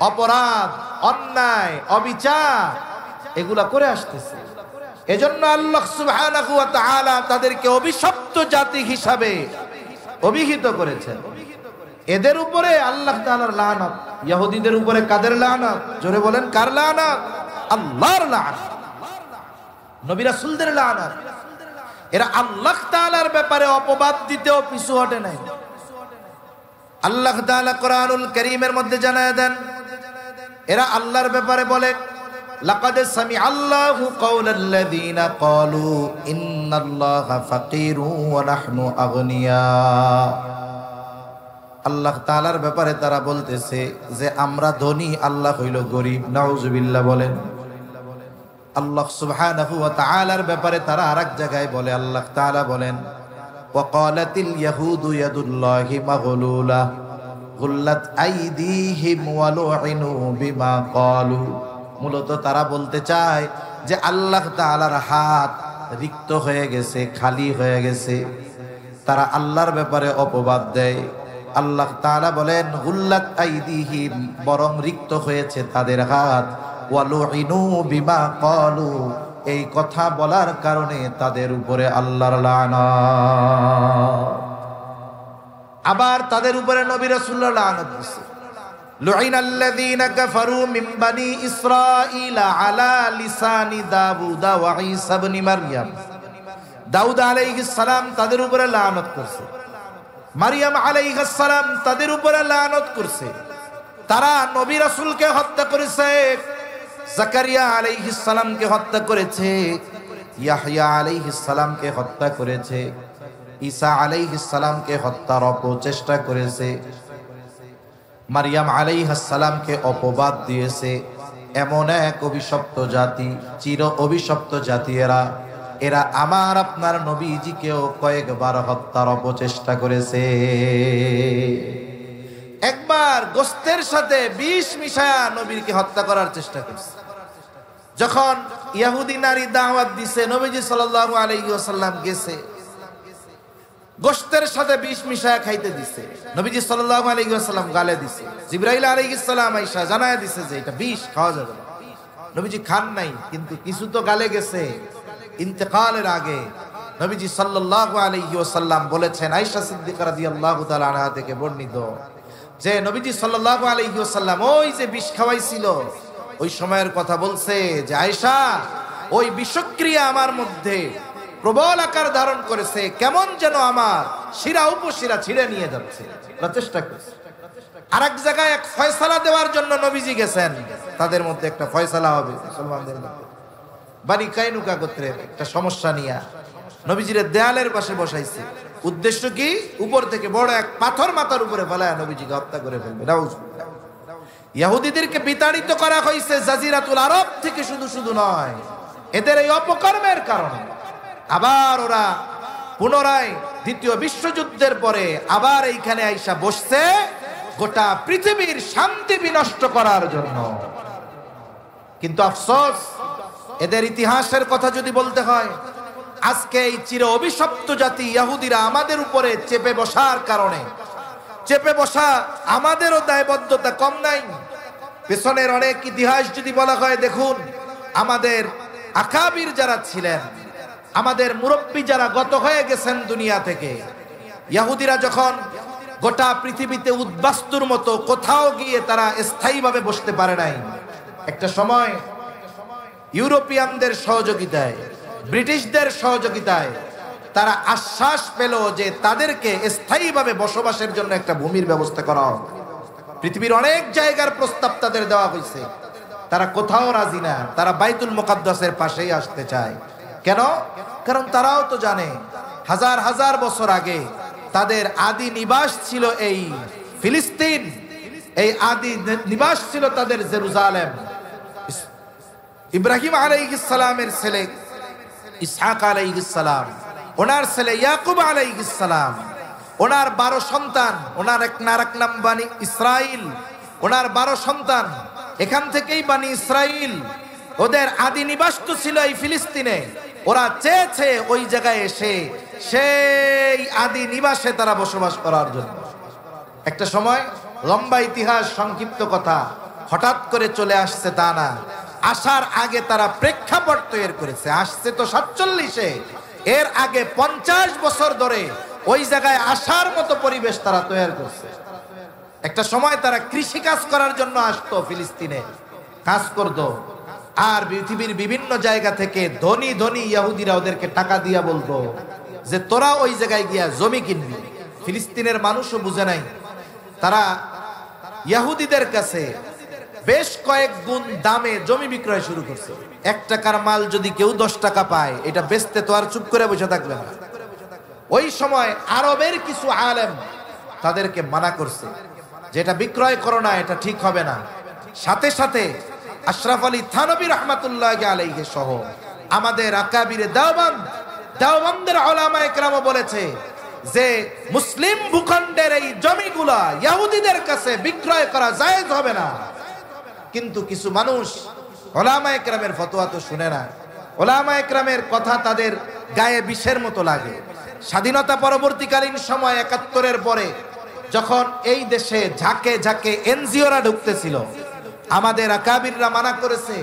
অপরাধ, অন্যায়, অবিচার এগুলা করে আসতেছে। এজন্য আল্লাহ সুবহানাহু ওয়া তাআলা তাদেরকে অভিশপ্ত জাতি হিসাবে অভিহিত করেছেন। এদের উপরে আল্লাহ তাআলার লানত। ইহুদিদের উপরে কাদের লানত? জোরে বলেন, কার লানত? আল্লাহর লানত, নবী রাসূলদের লানত। এরা আল্লাহ তাআলার ব্যাপারে অপবাদ দিতেও পিছু হটে নাই। আল্লাহ তাআলা কোরআনুল কারীমের মধ্যে জানায় দেন, এরা আল্লাহর ব্যাপারে বলে, লাকাদ সামিআল্লাহু কাওলাল্লাযীনা ক্বালু ইন্নাল্লাহা ফাকীরু ওয়া নাহনু আগনিয়া। আল্লাহ তাআলার ব্যাপারে তারা বলতেছে যে আমরা ধনী, আল্লাহ হইল গরীব। নাউজুবিল্লাহ বলেন। আল্লাহ সুবহানাহু ওয়া তাআলার ব্যাপারে তারা আরেক জায়গায় বলে, আল্লাহ তাআলা বলেন, ওয়া ক্বালাতিল ইয়াহুদু ইয়াদুল্লাহি মাগলুলা গুল্লাত আইদিহিম ওয়া লুইনু বিমা ক্বালু। মূলত তারা বলতে চায় যে আল্লাহ তাআলার হাত রিক্ত হয়ে গেছে, খালি হয়ে গেছে। তারা আল্লাহর ব্যাপারে অপবাদ দেয়। আল্লাহ তাআলা বলেন, গুল্লাত আইদিহিম, বরং রিক্ত হয়েছে তাদের হাত, ওয়া লুইনু বিমা ক্বালু, এই কথা বলার কারণে তাদের উপরে আল্লাহর লানত। আবার তাদের উপরে নবী রাসূলুল্লাহ লানত দিয়েছে। লুইনাল্লাযীনা কাফারু মিন বানি ইসরাঈলা আলা লিসানি দাউদ ওয়া ঈসা ইবনে মারইয়াম। দাউদ আলাইহিস সালাম তাদের উপরে লানত করছে, মারইয়াম আলাইহিস সালাম তাদের উপরে লানত করছে। তারা নবী রাসূলকে হত্যা করেছে, জাকারিয়া আলাইহিস সালামকে হত্যা করেছে, ইয়াহইয়া আলাইহিস সালামকে হত্যা করেছে, ঈসা আলাইহিস সালামকে হত্যার অপচেষ্টা করেছে, মারইয়াম আলাইহিস সালামকে অপবাদ দিয়েছে। এমন এক অভিশপ্ত জাতি, চির অভিশপ্ত জাতি এরা আমার আপনার নবীজিকেও কয়েকবার হত্যার অপচেষ্টা করেছে। একবার গোস্তের সাথে বিষ মিশায়া নবীকে হত্যা করার চেষ্টা করছে। যখন ইহুদি নারী দাওয়াত দিছে, নবীজি সাল্লাল্লাহু আলাইহি ওয়াসাল্লাম গেছে, গোশতের সাথে বিষ মিশায়া খাইতে দিছে। নবীজি সাল্লাল্লাহু আলাইহি ওয়াসাল্লাম গালে দিছে। জিবরাইল আলাইহিস সালাম আয়েশা জানায়া দিছে যে এটা বিষ, খাওয়া যাবে না। নবীজি খান নাই, কিন্তু কিছু তো গালে গেছে। ইন্তেকালের আগে নবীজি সাল্লাল্লাহু আলাইহি ওয়াসাল্লাম বলেছেন, আয়েশা সিদ্দিকা রাদিয়াল্লাহু তাআলা আনহা থেকে বর্ণিত, যে নবীজি সাল্লাল্লাহু আলাইহি ওয়াসাল্লাম ওই যে বিষ খাওয়াইছিল ওই সময়ের কথা বলছে যে, আয়েশা, ওই বিষক্রিয়া আমার মধ্যে প্রবল আকার ধারণ করেছে, কেমন যেন আমার শিরা উপশিরা ছিঁড়ে নিয়ে যাচ্ছে। চেষ্টা করছে। আরেক জায়গায় এক ফয়সালা দেওয়ার জন্য নবীজি গেছেন, তাদের মধ্যে একটা ফয়সালা হবে মুসলমানদের মধ্যে। বানি কাইনুকা গোত্রের একটা সমস্যা নিয়ে নবীজির দেয়ালের পাশে বসাইছে। উদ্দেশ্য কি? উপর থেকে বড় এক পাথর মাথার উপরে ফেলায় নবীজিকে হত্যা করে ফেলবে। নাউজুবিল্লাহ। ইহুদিদেরকে বিতাড়িত করা হয়েছে জাজিরাতুল আরব থেকে, শুধু শুধু নয়, এদের এই অপকর্মের কারণে আবার ওরা পুনরায় দ্বিতীয় বিশ্বযুদ্ধের পরে আবার এইখানে আইসা বসছে গোটা পৃথিবীর শান্তি বিনষ্ট করার জন্য। কিন্তু আফসোস, এদের ইতিহাসের কথা যদি বলতে হয়, আজকে এই চির অভিশপ্ত জাতি ইহুদিরা আমাদের উপরে চেপে বসার কারণে, চেপে বসা আমাদেরও দায়বদ্ধতা কম নাই। পেছনের অনেক ইতিহাস যদি বলা হয়, দেখুন আমাদের আকাবির যারা ছিলেন, আমাদের মুরব্বী যারা গত হয়ে গেছেন দুনিয়া থেকে, ইহুদিরা যখন গোটা পৃথিবীতে উদ্বাস্তুর মতো কোথাও গিয়ে তারা স্থায়ীভাবে বসতে পারে নাই, একটা সময় ইউরোপিয়ানদের সহযোগিতায়, ব্রিটিশদের সহযোগিতায় তারা আশ্বাস পেল যে তাদেরকে স্থায়ীভাবে বসবাসের জন্য একটা ভূমির ব্যবস্থা করা হবে। পৃথিবীর অনেক জায়গার প্রস্তাব তাদের দেওয়া হয়েছে, তারা কোথাও রাজি না, তারা বাইতুল মুকাদ্দাসের পাশেই আসতে চায়। কেন? কারণ তারাও তো জানে হাজার হাজার বছর আগে তাদের আদি নিবাস ছিল এই ফিলিস্তিন, এই আদি নিবাস ছিল তাদের জেরুজালেম। ইব্রাহিম আলাইহিস সালামের ছেলে ইসহাক আলাইহিস সালাম, ওনার ছেলে ইয়াকুব আলাইহিস সালাম, ওনার 12 সন্তান, ওনার এক নাম বানি ইসরাইল, ওনার 12 সন্তান, এখান থেকেই বানি ইসরাইল। ওদের আদি নিবাস তো ছিল এই ফিলিস্তিনে। ওরা চেয়েছে ওই জায়গায় এসে সেই আদি নিবাসে তারা বসবাস করার জন্য। একটা সময়, লম্বা ইতিহাস, সংক্ষিপ্ত কথা, হঠাৎ করে চলে আসছে তা না, আসার আগে তারা প্রেক্ষাপট তৈরি করেছে। আসছে তো 47-এ, এর আগে 50 বছর ধরে ওই জায়গায় আসার মতো পরিবেশ তারা তৈরি করছে। একটা সময় তারা কৃষি কাজ করার জন্য আসতো, ফিলিস্তিনে কাজ করতো, আর পৃথিবীর বিভিন্ন জায়গা থেকে ধনী ধনী ইহুদিরা ওদেরকে টাকা দিয়া বলতো যে তোরা ওই জায়গায় গিয়া জমি কিনবি। ফিলিস্তিনের মানুষও বুঝে নাই, তারা ইহুদিদের কাছে বেশ কয়েক গুণ দামে জমি বিক্রয় শুরু করছে। 1 টাকার মাল যদি কেউ 10 টাকা পায়, এটা বেচতে তো আর চুপ করে বসে থাকবে না। ওই সময় আরবের কিছু আলেম তাদেরকে মানা করছে, যেটা বিক্রয় করো না, এটা ঠিক হবে না। সাথে সাথে আশরাফ আলী থানভী রহমাতুল্লাহ আলাইহি সহ আমাদের আকাবিরে দেওবন্দের উলামায়ে কেরাম বলেছে যে মুসলিম ভূখণ্ডের এই জমিগুলা ইহুদিদের কাছে বিক্রয় করা জায়েজ হবে না। কিন্তু কিছু মানুষ উলামায়ে কেরামের ফতোয়া তো শুনে না, উলামায়ে কেরামের কথা তাদের গায়ে বিষের মতো লাগে। স্বাধীনতা পরবর্তীকালীন সময় 71-এর পরে যখন এই দেশে ঝাঁকে ঝাঁকে এনজিওরা ঢুকতেছিল, আমাদের আকাবিররা মানা করেছে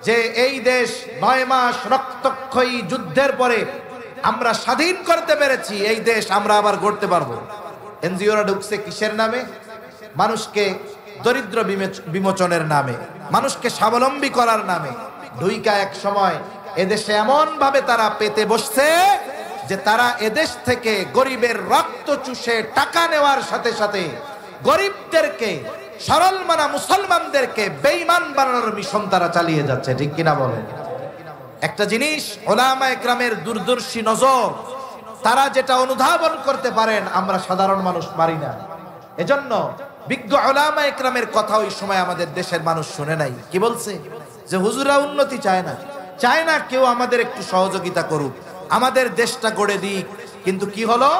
যে এই দেশ 9 মাস রক্তক্ষয়ী যুদ্ধের পরে আমরা স্বাধীন করতে পেরেছি, এই দেশ আমরা আবার গড়তে পারবো। এনজিওরা ঢুকছে কিসের নামে? মানুষকে দরিদ্র বিমোচনের নামে, মানুষকে স্বাবলম্বী করার নামে। ঢুইকা এক সময় এদেশে এমন ভাবে তারা পেতে বসছে যে তারা এদেশ থেকে গরিবের রক্ত চুষে টাকা নেওয়ার সাথে সাথে গরিবদেরকে, সরল মানা মুসলমানদেরকে বেঈমান বানানোর মিশন তারা চালিয়ে যাচ্ছে। ঠিক কিনা বলেন? একটা জিনিস উলামায়ে কেরামের দূরদর্শী নজর, তারা যেটা অনুধাবন করতে পারেন আমরা সাধারণ মানুষ পারি না। এজন্য বিজ্ঞ উলামায়ে কেরামের কথা ওই সময় আমাদের দেশের মানুষ শুনে নাই। কি বলছে? যে হুজুরা উন্নতি চায় না, চায় না কেউ আমাদের একটু সহযোগিতা করুক, আমাদের দেশটা গড়ে দিক। কিন্তু কি হলো?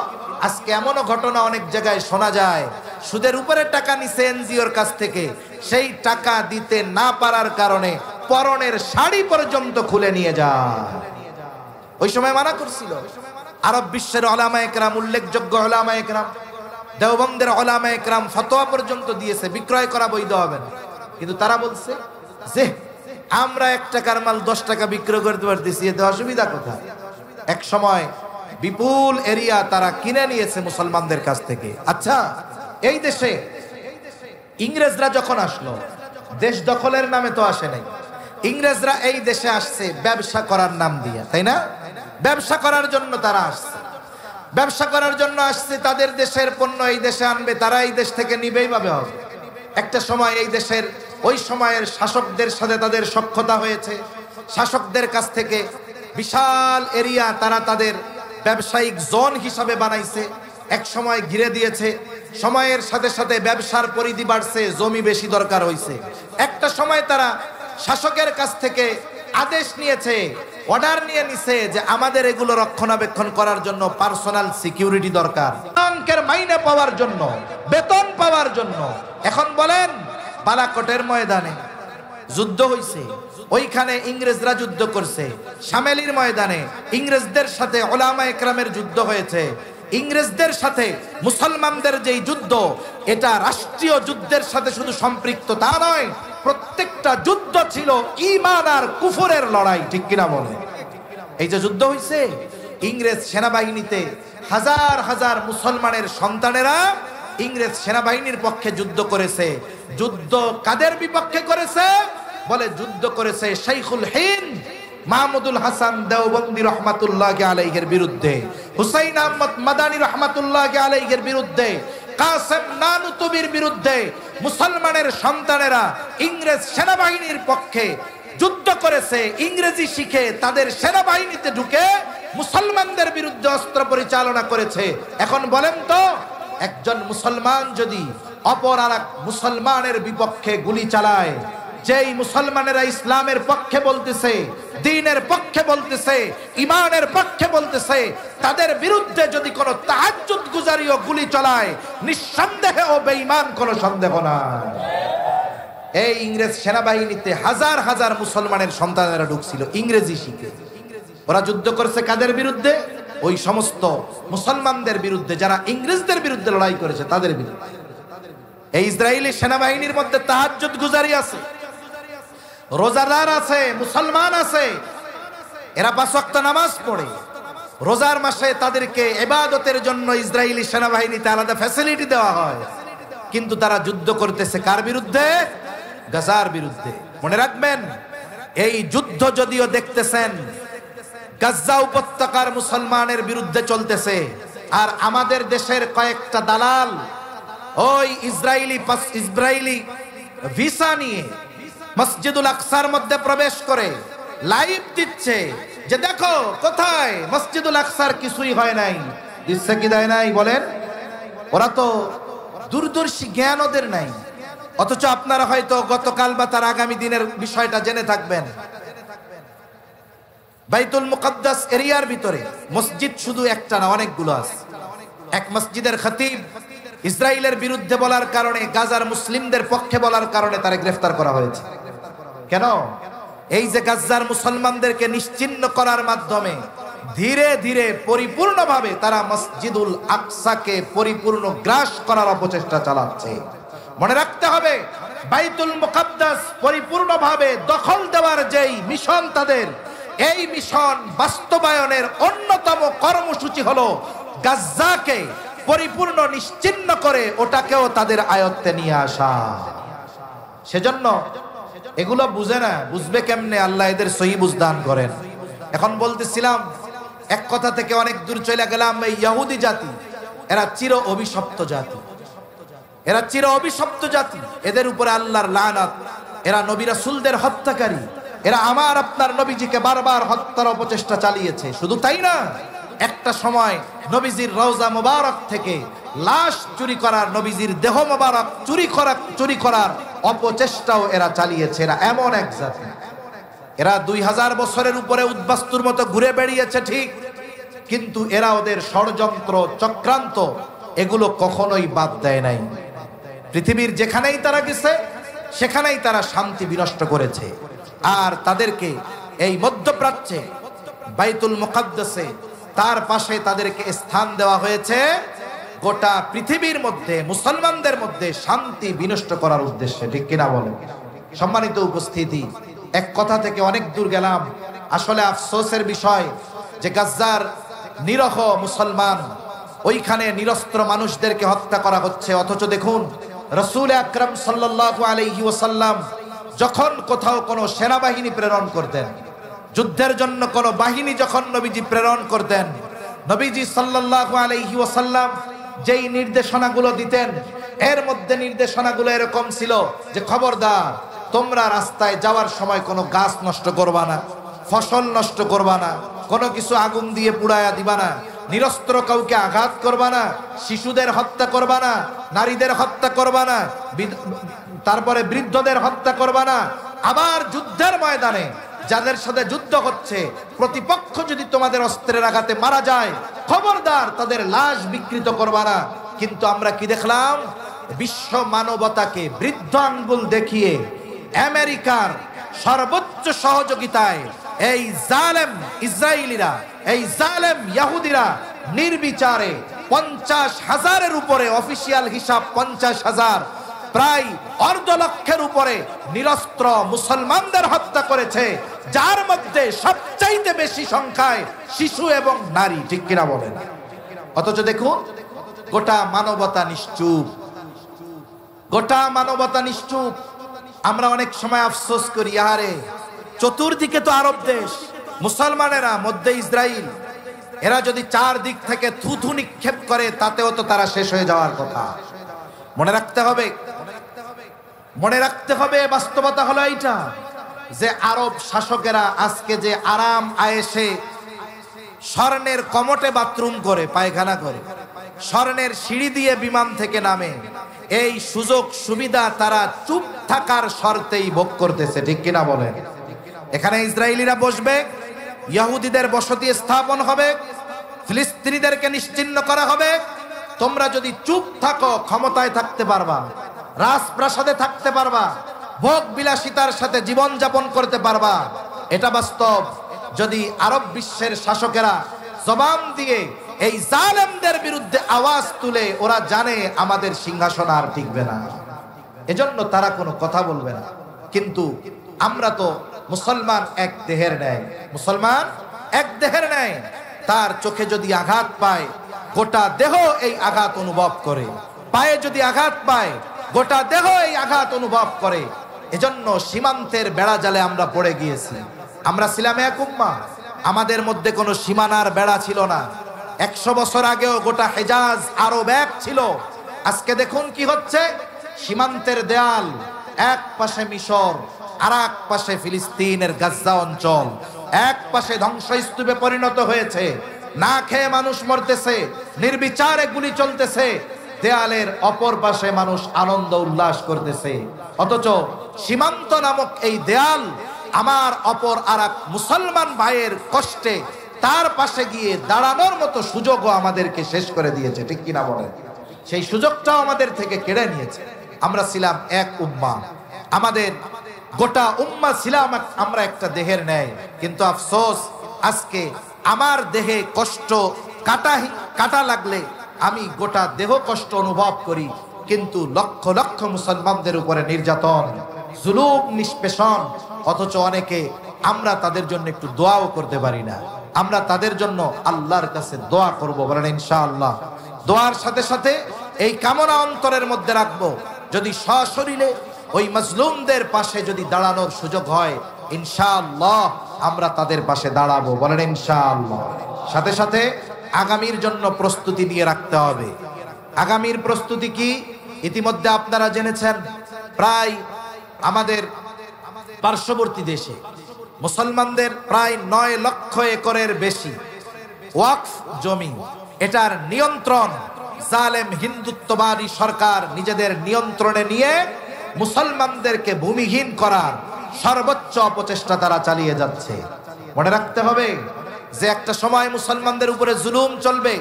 আজকে এমনও ঘটনা অনেক জায়গায় শোনা যায়, সুদের উপরে টাকা নিছে এনজিওর কাছ থেকে, সেই টাকা দিতে না পারার কারণে পরনের শাড়ি পর্যন্ত খুলে নিয়ে যায়। ওই সময় মানা করছিল। আরব বিশ্বের উলামায়ে কেরাম, উল্লেখযোগ্য উলামায়ে কেরাম, দেওবন্দের উলামায়ে কেরাম ফতোয়া পর্যন্ত দিয়েছে বিক্রয় করা বৈধ হবে না। কিন্তু তারা বলছে যে আমরা 1 টাকার মাল 10 টাকা বিক্রয় করতে পারতেছি, এতে অসুবিধা কোথায়? এক সময় বিপুল এরিয়া তারা কিনে নিয়েছে মুসলমানদের কাছ থেকে। আচ্ছা, এই দেশে ইংরেজরা যখন আসলো, দেশ দখলের নামে তো আসে নাই। ইংরেজরা এই দেশে আসছে ব্যবসা করার নাম দিয়ে, তাই না? ব্যবসা করার জন্য তারা আসছে, ব্যবসা করার জন্য আসছে। তাদের দেশের পণ্য এই দেশে আনবে, তারা এই দেশ থেকে নিবেই ভাবে হবে। একটা সময় এই দেশের ওই সময়ের শাসকদের সাথে তাদের সখ্যতা হয়েছে। শাসকদের কাছ থেকে বিশাল এরিয়া তারা তাদের ব্যবসায়িক জোন হিসাবে বানাইছে, এক সময় ঘিরে দিয়েছে। সময়ের সাথে সাথে ব্যবসার পরিধি বাড়ছে, জমি বেশি দরকার হয়েছে। একটা সময় তারা শাসকের কাছ থেকে আদেশ নিয়েছে, অর্ডার নিয়ে নিছে যে আমাদের এগুলো রক্ষণাবেক্ষণ করার জন্য পার্সোনাল সিকিউরিটি দরকার, অঙ্কের মাইনে পাওয়ার জন্য, বেতন পাওয়ার জন্য। এখন বলেন, বালাকোটের ময়দানে যুদ্ধ হয়েছে, ওইখানে ইংরেজরা যুদ্ধ করছে। শামেলির ময়দানে ইংরেজদের সাথে উলামায়ে কেরামের যুদ্ধ হয়েছে। ইংরেজদের সাথে মুসলমানদের যেই যুদ্ধ, এটা রাষ্ট্রীয় যুদ্ধের সাথে শুধু সম্পৃক্ত তা নয়, প্রত্যেকটা যুদ্ধ ছিল ঈমান আর কুফরের লড়াই। ঠিক কিনা বলে? এই যে যুদ্ধ হয়েছে, ইংরেজ সেনাবাহিনীতে হাজার হাজার মুসলমানের সন্তানেরা ইংরেজ সেনাবাহিনীর পক্ষে যুদ্ধ করেছে। যুদ্ধ কাদের বিপক্ষে করেছে? বলে যুদ্ধ করেছে শাইখুল হিন্দ, মাহমুদুল হাসান দেওবন্দি রহমাতুল্লাহি আলাইহির বিরুদ্ধে, হুসাইন আহমদ মাদানী রহমাতুল্লাহি আলাইহির বিরুদ্ধে, কাসেম নানুতুবির বিরুদ্ধে মুসলমানের সন্তানেরা ইংরেজ সেনাবাহিনীর পক্ষে যুদ্ধ করেছে। ইংরেজি শিখে তাদের সেনাবাহিনীতে ঢুকে মুসলমানদের বিরুদ্ধে অস্ত্র পরিচালনা করেছে। এখন বলেন তো, একজন মুসলমান যদি অপর আর এক মুসলমানের বিপক্ষে গুলি চালায়, যেই মুসলমানেরা ইসলামের পক্ষে বলতেছে, দ্বীনের পক্ষে বলতেছে, ইমানের পক্ষে বলতেছে, তাদের বিরুদ্ধে যদি কোনো তাহাজ্জুদ গুজারিও গুলি চালায়, নিঃসন্দেহে ও বেঈমান, কোনো সন্দেহ নাই। এই ইংরেজ সেনাবাহিনীতে হাজার হাজার মুসলমানের সন্তানেরা ঢুকছিল ইংরেজি শিখে। ওরা যুদ্ধ করেছে কাদের বিরুদ্ধে? ওই সমস্ত মুসলমানদের বিরুদ্ধে যারা ইংরেজদের বিরুদ্ধে লড়াই করেছে, তাদের বিরুদ্ধে। এই ইসরায়েলি সেনাবাহিনীর মধ্যে তাহাজ্জুদ গুজারি আছে, রোজাদার আছে, মুসলমান আছে। এরা 5 ওয়াক্ত নামাজ পড়ে। রোজার মাসে তাদেরকে ইবাদতের জন্য ইসরায়েলি সেনাবাহিনীতে আলাদা ফ্যাসিলিটি দেওয়া হয়, কিন্তু তারা যুদ্ধ করতেছে কার বিরুদ্ধে? গাজার বিরুদ্ধে। মনে রাখবেন, এই যুদ্ধ যদিও দেখতেছেন গাজা উপত্যকার মুসলমানের বিরুদ্ধে চলতেছে, আর আমাদের দেশের কয়েকটা দালাল ওই ইসরায়েলি ভিসা নিয়ে মসজিদুল আকসার মধ্যে প্রবেশ করে লাইভ দিচ্ছে যে দেখো কোথায় মসজিদুল আকসার কিছুই হয় নাই। দিচ্ছে কি দেয় নাই বলেন? ওরা তো দূরদর্শী জ্ঞান ওদের নাই। অথচ আপনারা হয়তো গতকাল বা তার আগামী দিনের বিষয়টা জেনে থাকবেন। বাইতুল মুকাদ্দাস এরিয়ার ভিতরে মসজিদ শুধু একটা না, অনেকগুলো আছে। এক মসজিদের খতিব ইসরায়েলের বিরুদ্ধে বলার কারণে, গাজার মুসলিমদের পক্ষে বলার কারণে তারা গ্রেফতার করা হয়েছে। কেন? এই যে গাজার মুসলমানদেরকে নিশ্চিহ্ন করার মাধ্যমে ধীরে ধীরে পরিপূর্ণভাবে তারা মসজিদুল আকসাকে পরিপূর্ণ গ্রাস করার অপচেষ্টা চালাচ্ছে। মনে রাখতে হবে, বাইতুল মুকাদ্দাস পরিপূর্ণভাবে দখল দেওয়ার যেই মিশন তাদের, এই মিশন বাস্তবায়নের অন্যতম কর্মসূচি হলো গাজাকে পরিপূর্ণ নিশ্চিহ্ন করে ওটাকেও তাদের আয়ত্তে নিয়ে আসা। সেজন্য এগুলো বুঝে না, বুঝবে কেমনে? আল্লাহ এদের সহি বুঝদান করেন। এখন বলতেছিলাম, এক কথা থেকে অনেক দূর চলে গেলাম। এই ইহুদি জাতি, এরা চির অভিশপ্ত জাতি, এরা চির অভিশপ্ত জাতি। এদের উপরে আল্লাহর লানাত। এরা নবী রাসূলদের হত্যাকারী। এরা আমার আপনার নবীজিকে বারবার হত্যার অপচেষ্টা চালিয়েছে। শুধু তাই না, একটা সময় নবীজির রওজা মুবারক থেকে লাশ চুরি করার, নবীজির দেহ মুবারক চুরি করার অপচেষ্টাও এরা চালিয়েছে। এরা এমন এক জাতি, এরা 2000 বছরের উপরে উদ্বাস্তুর মতো ঘুরে বেড়িয়েছে ঠিক, কিন্তু এরা ওদের ষড়যন্ত্র, চক্রান্ত এগুলো কখনোই বাদ দেয় নাই। পৃথিবীর যেখানেই তারা গেছে সেখানেই তারা শান্তি বিনষ্ট করেছে। আর তাদেরকে এই মধ্যপ্রাচ্যে বাইতুল মুকাদ্দাসে তার পাশে তাদেরকে স্থান দেওয়া হয়েছে গোটা পৃথিবীর মধ্যে মুসলমানদের মধ্যে শান্তি বিনষ্ট করার উদ্দেশ্যে। ঠিক কিনা বলেন? সম্মানিত উপস্থিতি, এক কথা থেকে অনেক দূর গেলাম। আসলে আফসোসের বিষয় যে গাজার নিরহ মুসলমান, ওইখানে নিরস্ত্র মানুষদেরকে হত্যা করা হচ্ছে। অথচ দেখুন, রাসূল আকরাম সাল্লাল্লাহু আলাইহি ওয়াসাল্লাম যখন কোথাও কোনো সেনাবাহিনী প্রেরণ করতেন, যুদ্ধের জন্য কোনো বাহিনী যখন নবীজি প্রেরণ করতেন, নবীজি সাল্লাল্লাহু আলাইহি ওয়াসাল্লাম যেই নির্দেশনাগুলো দিতেন, এর মধ্যে নির্দেশনাগুলো এরকম ছিল যে খবরদার, তোমরা রাস্তায় যাওয়ার সময় কোনো গাছ নষ্ট করবা না, ফসল নষ্ট করবা না, কোনো কিছু আগুন দিয়ে পুড়ায়া দিবা না, নিরস্ত্র কাউকে আঘাত করবা না, শিশুদের হত্যা করবা না, নারীদের হত্যা করবা না, তারপরে বৃদ্ধদের হত্যা করবা না। আবার যুদ্ধের ময়দানে যাদের সাথে যুদ্ধ হচ্ছে, প্রতিপক্ষ যদি তোমাদের অস্ত্রের আঘাতে মারা যায়, খবরদার তাদের লাশ বিকৃত করবা না। কিন্তু আমরা কি দেখলাম? বিশ্ব মানবতাকে বৃদ্ধ আঙ্গুল দেখিয়ে আমেরিকার সর্বোচ্চ সহযোগিতায় এই জালেম ইসরায়েলিরা, এই জালেম ইহুদিরা নির্বিচারে 50,000-এর উপরে, অফিসিয়াল হিসাব 50,000, প্রায় 1.5 লক্ষের উপরে নিরস্ত্র মুসলমানদের হত্যা করেছে, যার মধ্যে সবচাইতে বেশি সংখ্যায় শিশু এবং নারী। ঠিক কিনা বলেন? অথচ দেখুন, গোটা মানবতা নিশ্চুপ, গোটা মানবতা নিশ্চুপ। আমরা অনেক সময় আফসোস করি, আরে চতুর্দিকে তো আরব দেশ, মুসলমানেরা মধ্যে ইসরাইল, এরা যদি চার দিক থেকে থুথু নিক্ষেপ করে তাতেও তো তারা শেষ হয়ে যাওয়ার কথা। মনে রাখতে হবে, মনে রাখতে হবে বাস্তবতা হলো এইটা যে আরব শাসকেরা আজকে যে আরাম আয়েশে স্বর্ণের কমটে বাথরুম করে, পায়খানা করে, স্বর্ণের সিঁড়ি দিয়ে বিমান থেকে নামে, এই সুযোগ সুবিধা তারা চুপ থাকার শর্তেই ভোগ করতেছে, ঠিক কিনা বলেন? এখানে ইসরায়েলিরা বসবে, ইহুদিদের বসতি স্থাপন হবে, ফিলিস্তিনিদেরকে নিশ্চিহ্ন করা হবে। তোমরা যদি চুপ থাকো ক্ষমতায় থাকতে পারবা, রাজপ্রাসাদে থাকতে পারবা, ভোগ বিলাসিতার সাথে জীবন যাপন করতে পারবা, এটা বাস্তব। যদি আরব বিশ্বের শাসকেরা জবান দিয়ে এই জালেমদের বিরুদ্ধে আওয়াজ তুলে, ওরা জানে আমাদের সিংহাসন আর টিকবে না, এজন্য তারা কোনো কথা বলবে না। কিন্তু আমরা তো মুসলমান এক দেহের ন্যায়, মুসলমান এক দেহের ন্যায়। তার চোখে যদি আঘাত পায় গোটা দেহ এই আঘাত অনুভব করে, পায়ে যদি আঘাত পায় গোটা দেহ এই আঘাত অনুভব করে। এজন্য সীমান্তের বেড়া জালে আমরা পড়ে গিয়েছি। আমরা ছিলাম এক উম্মাহ, আমাদের মধ্যে কোনো সীমানার বেড়া ছিল না। 100 বছর আগেও গোটা হেজাজ আরব এক ছিল। আজকে দেখুন কি হচ্ছে, সীমান্তের দেয়াল, এক পাশে মিশর, আর এক পাশে ফিলিস্তিনের গাজ্জা অঞ্চল, এক পাশে ধ্বংসস্তূপে পরিণত হয়েছে, না খেয়ে মানুষ মরতেছে, নির্বিচারে গুলি চলতেছে, দেয়ালের অপর পাশে মানুষ আনন্দ উল্লাস করতেছে। অথচ সীমান্ত নামক এই দেয়াল আমার অপর আর এক মুসলমান ভাইয়ের কষ্টে তার পাশে গিয়ে দাঁড়ানোর মতো সুযোগও আমাদেরকে শেষ করে দিয়েছে, ঠিক কিনা বলেন? সেই সুযোগটাও আমাদের থেকে কেড়ে নিয়েছে। আমরা ছিলাম এক উম্মাহ, আমাদের গোটা উম্মাহ ছিলাম আমরা একটা দেহের ন্যায়। কিন্তু আফসোস, আজকে আমার দেহে কষ্ট কাটা লাগলে আমি গোটা দেহ কষ্ট অনুভব করি, কিন্তু লক্ষ লক্ষ মুসলমানদের উপরে নির্যাতন, জুলুম, নিষ্পেষণ। অথচ অনেকে আমরা তাদের জন্য একটু দোয়াও করতে পারি না। আমরা তাদের জন্য আল্লাহর কাছে দোয়া করব, বলেন ইনশাআল্লাহ। দোয়ার সাথে সাথে এই কামনা অন্তরের মধ্যে রাখবো, যদি সশরীরে ওই মাজলুমদের পাশে যদি দাঁড়ানোর সুযোগ হয়, ইনশাআল্লাহ আমরা তাদের পাশে দাঁড়াবো, বলেন ইনশাআল্লাহ। সাথে সাথে আগামীর জন্য প্রস্তুতি নিয়ে রাখতে হবে। আগামীর প্রস্তুতি কি? ইতিমধ্যে আপনারা জেনেছেন, প্রায় আমাদের পার্শ্ববর্তী দেশে মুসলমানদের প্রায় 9 লক্ষ একরের বেশি ওয়াকফ জমি, এটার নিয়ন্ত্রণ জালেম হিন্দুত্ববাদী সরকার নিজেদের নিয়ন্ত্রণে নিয়ে মুসলমানদেরকে ভূমিহীন করার সর্বোচ্চ অপচেষ্টা তারা চালিয়ে যাচ্ছে। মনে রাখতে হবে যে একটা সময় মুসলমানদের উপরে জুলুম চলবে।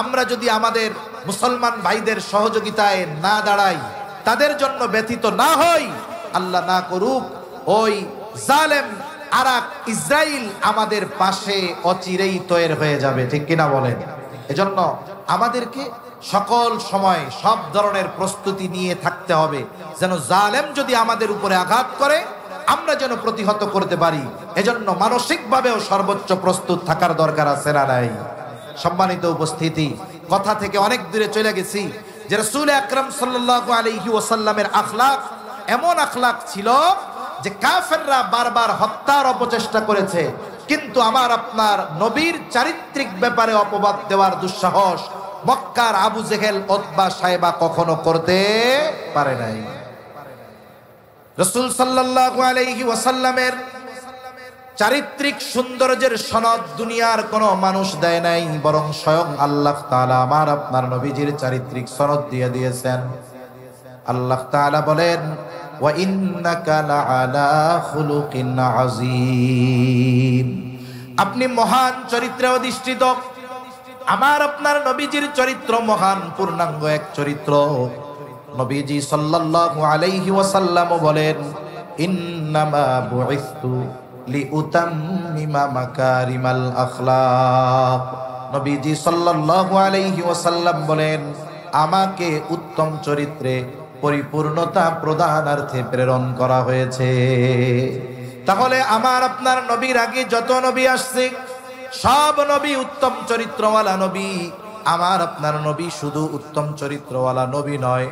আমরা যদি আমাদের মুসলমান ভাইদের সহযোগিতায় না দাঁড়াই, তাদের জন্য ব্যথিত না হই, আল্লাহ না করুক ওই জালেম আরাক ইসরাইল আমাদের পাশে অচিরেই তৈরি হয়ে যাবে, ঠিক কিনা বলেন? এজন্য আমাদেরকে সকল সময় সব ধরনের প্রস্তুতি নিয়ে থাকতে হবে, যেন জালেম যদি আমাদের উপরে আঘাত করে আমরা যেন প্রতিহত করতে পারি। এজন্য মানসিকভাবেও সর্বোচ্চ প্রস্তুত থাকার দরকার আছে না নাই? সম্মানিত উপস্থিতি, কথা থেকে অনেক দূরে চলে গেছি যে রাসূল আকরাম সাল্লাল্লাহু আলাইহি ওয়াসাল্লামের আখলাক এমন আখলাক ছিল যে কাফেররা বারবার হত্যার অপচেষ্টা করেছে, কিন্তু আমার আপনার নবীর চারিত্রিক ব্যাপারে অপবাদ দেওয়ার দুঃসাহস মক্কার আবু জেহেল, উতবা, সাইবা কখনো করতে পারে নাই। রাসূল সাল্লাল্লাহু আলাইহি ওয়াসাল্লামের চারিত্রিক সৌন্দর্যের সনদ দুনিয়ার কোনো মানুষ দেয় নাই, বরং স্বয়ং আল্লাহ তাআলা আমার আপনার নবীজির চারিত্রিক সনদ দিয়ে দিয়েছেন। আল্লাহ তাআলা বলেন, ওয়া ইন্নাকা লাআলা খুলুকিন আযীম। আপনি মহান চরিত্রে অধিষ্ঠিত। আমার আপনার নবীজির চরিত্র মহান, পূর্ণাঙ্গ এক চরিত্র। নবীজি সাল্লাল্লাহু আলাইহি ওয়াসাল্লাম বলেন, ইন্নামা বুইসতু লিউতাম্মিমা মাকারিমাল আখলাক। নবীজি সাল্লাল্লাহু আলাইহি ওয়াসাল্লাম বলেন, আমাকে উত্তম চরিত্রে পরিপূর্ণতা প্রদানার্থে প্রেরণ করা হয়েছে। তাহলে আমার আপনার নবীর আগে যত নবী আসছে সব নবী উত্তম চরিত্রওয়ালা নবী। আমার আপনার নবী শুধু উত্তম চরিত্রওয়ালা নবী নয়,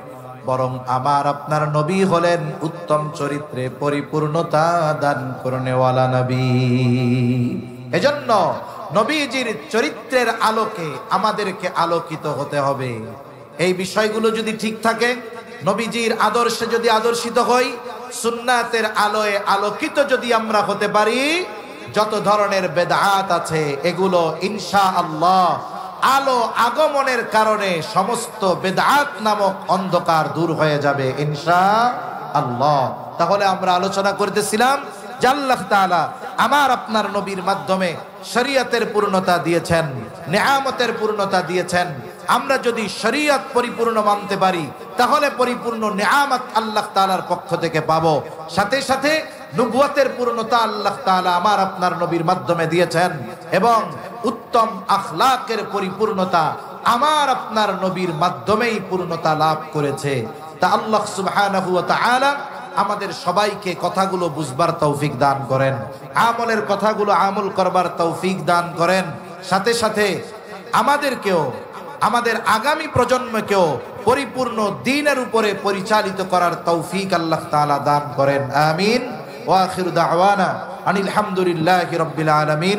বরং আমার আপনার নবী হলেন উত্তম চরিত্রে পরিপূর্ণতা দান করনেওয়ালা নবী। এজন্য নবীজির চরিত্রের আলোকে আমাদেরকে আলোকিত হতে হবে। এই বিষয়গুলো যদি ঠিক থাকে, নবীজির আদর্শে যদি আদর্শিত হই, সুন্নাতের আলোয় আলোকিত যদি আমরা হতে পারি, যত ধরনের বেদাত আছে এগুলো ইনশাআল্লাহ আলো আগমনের কারণে সমস্ত বেদাত নামক অন্ধকার দূর হয়ে যাবে ইনশাআল্লাহ। তাহলে আমরা আলোচনা করতেছিলাম যে আল্লাহ তাআলা আমার আপনার নবীর মাধ্যমে শরীয়তের পূর্ণতা দিয়েছেন, নেয়ামতের পূর্ণতা দিয়েছেন। আমরা যদি শরীয়ত পরিপূর্ণ মানতে পারি তাহলে পরিপূর্ণ নেয়ামত আল্লাহ তাআলার পক্ষ থেকে পাবো। সাথে সাথে নবুয়তের পূর্ণতা আল্লাহ তাআলা আমার আপনার নবীর মাধ্যমে দিয়েছেন এবং উত্তম আখলাকের পরিপূর্ণতা আমার আপনার নবীর মাধ্যমেই পূর্ণতা লাভ করেছে। তা আল্লাহ সুবহানাহু ওয়া তাআলা আমাদের সবাইকে কথাগুলো বুঝবার তৌফিক দান করেন, আমলের কথাগুলো আমল করবার তৌফিক দান করেন। সাথে সাথে আমাদেরকেও, আমাদের আগামী প্রজন্মকেও পরিপূর্ণ দ্বীনের উপরে পরিচালিত করার তৌফিক আল্লাহ তাআলা দান করেন। আমিন। ওয়া আখিরু দাওয়ানা আনিল হামদুলিল্লাহি রাব্বিল আলামিন।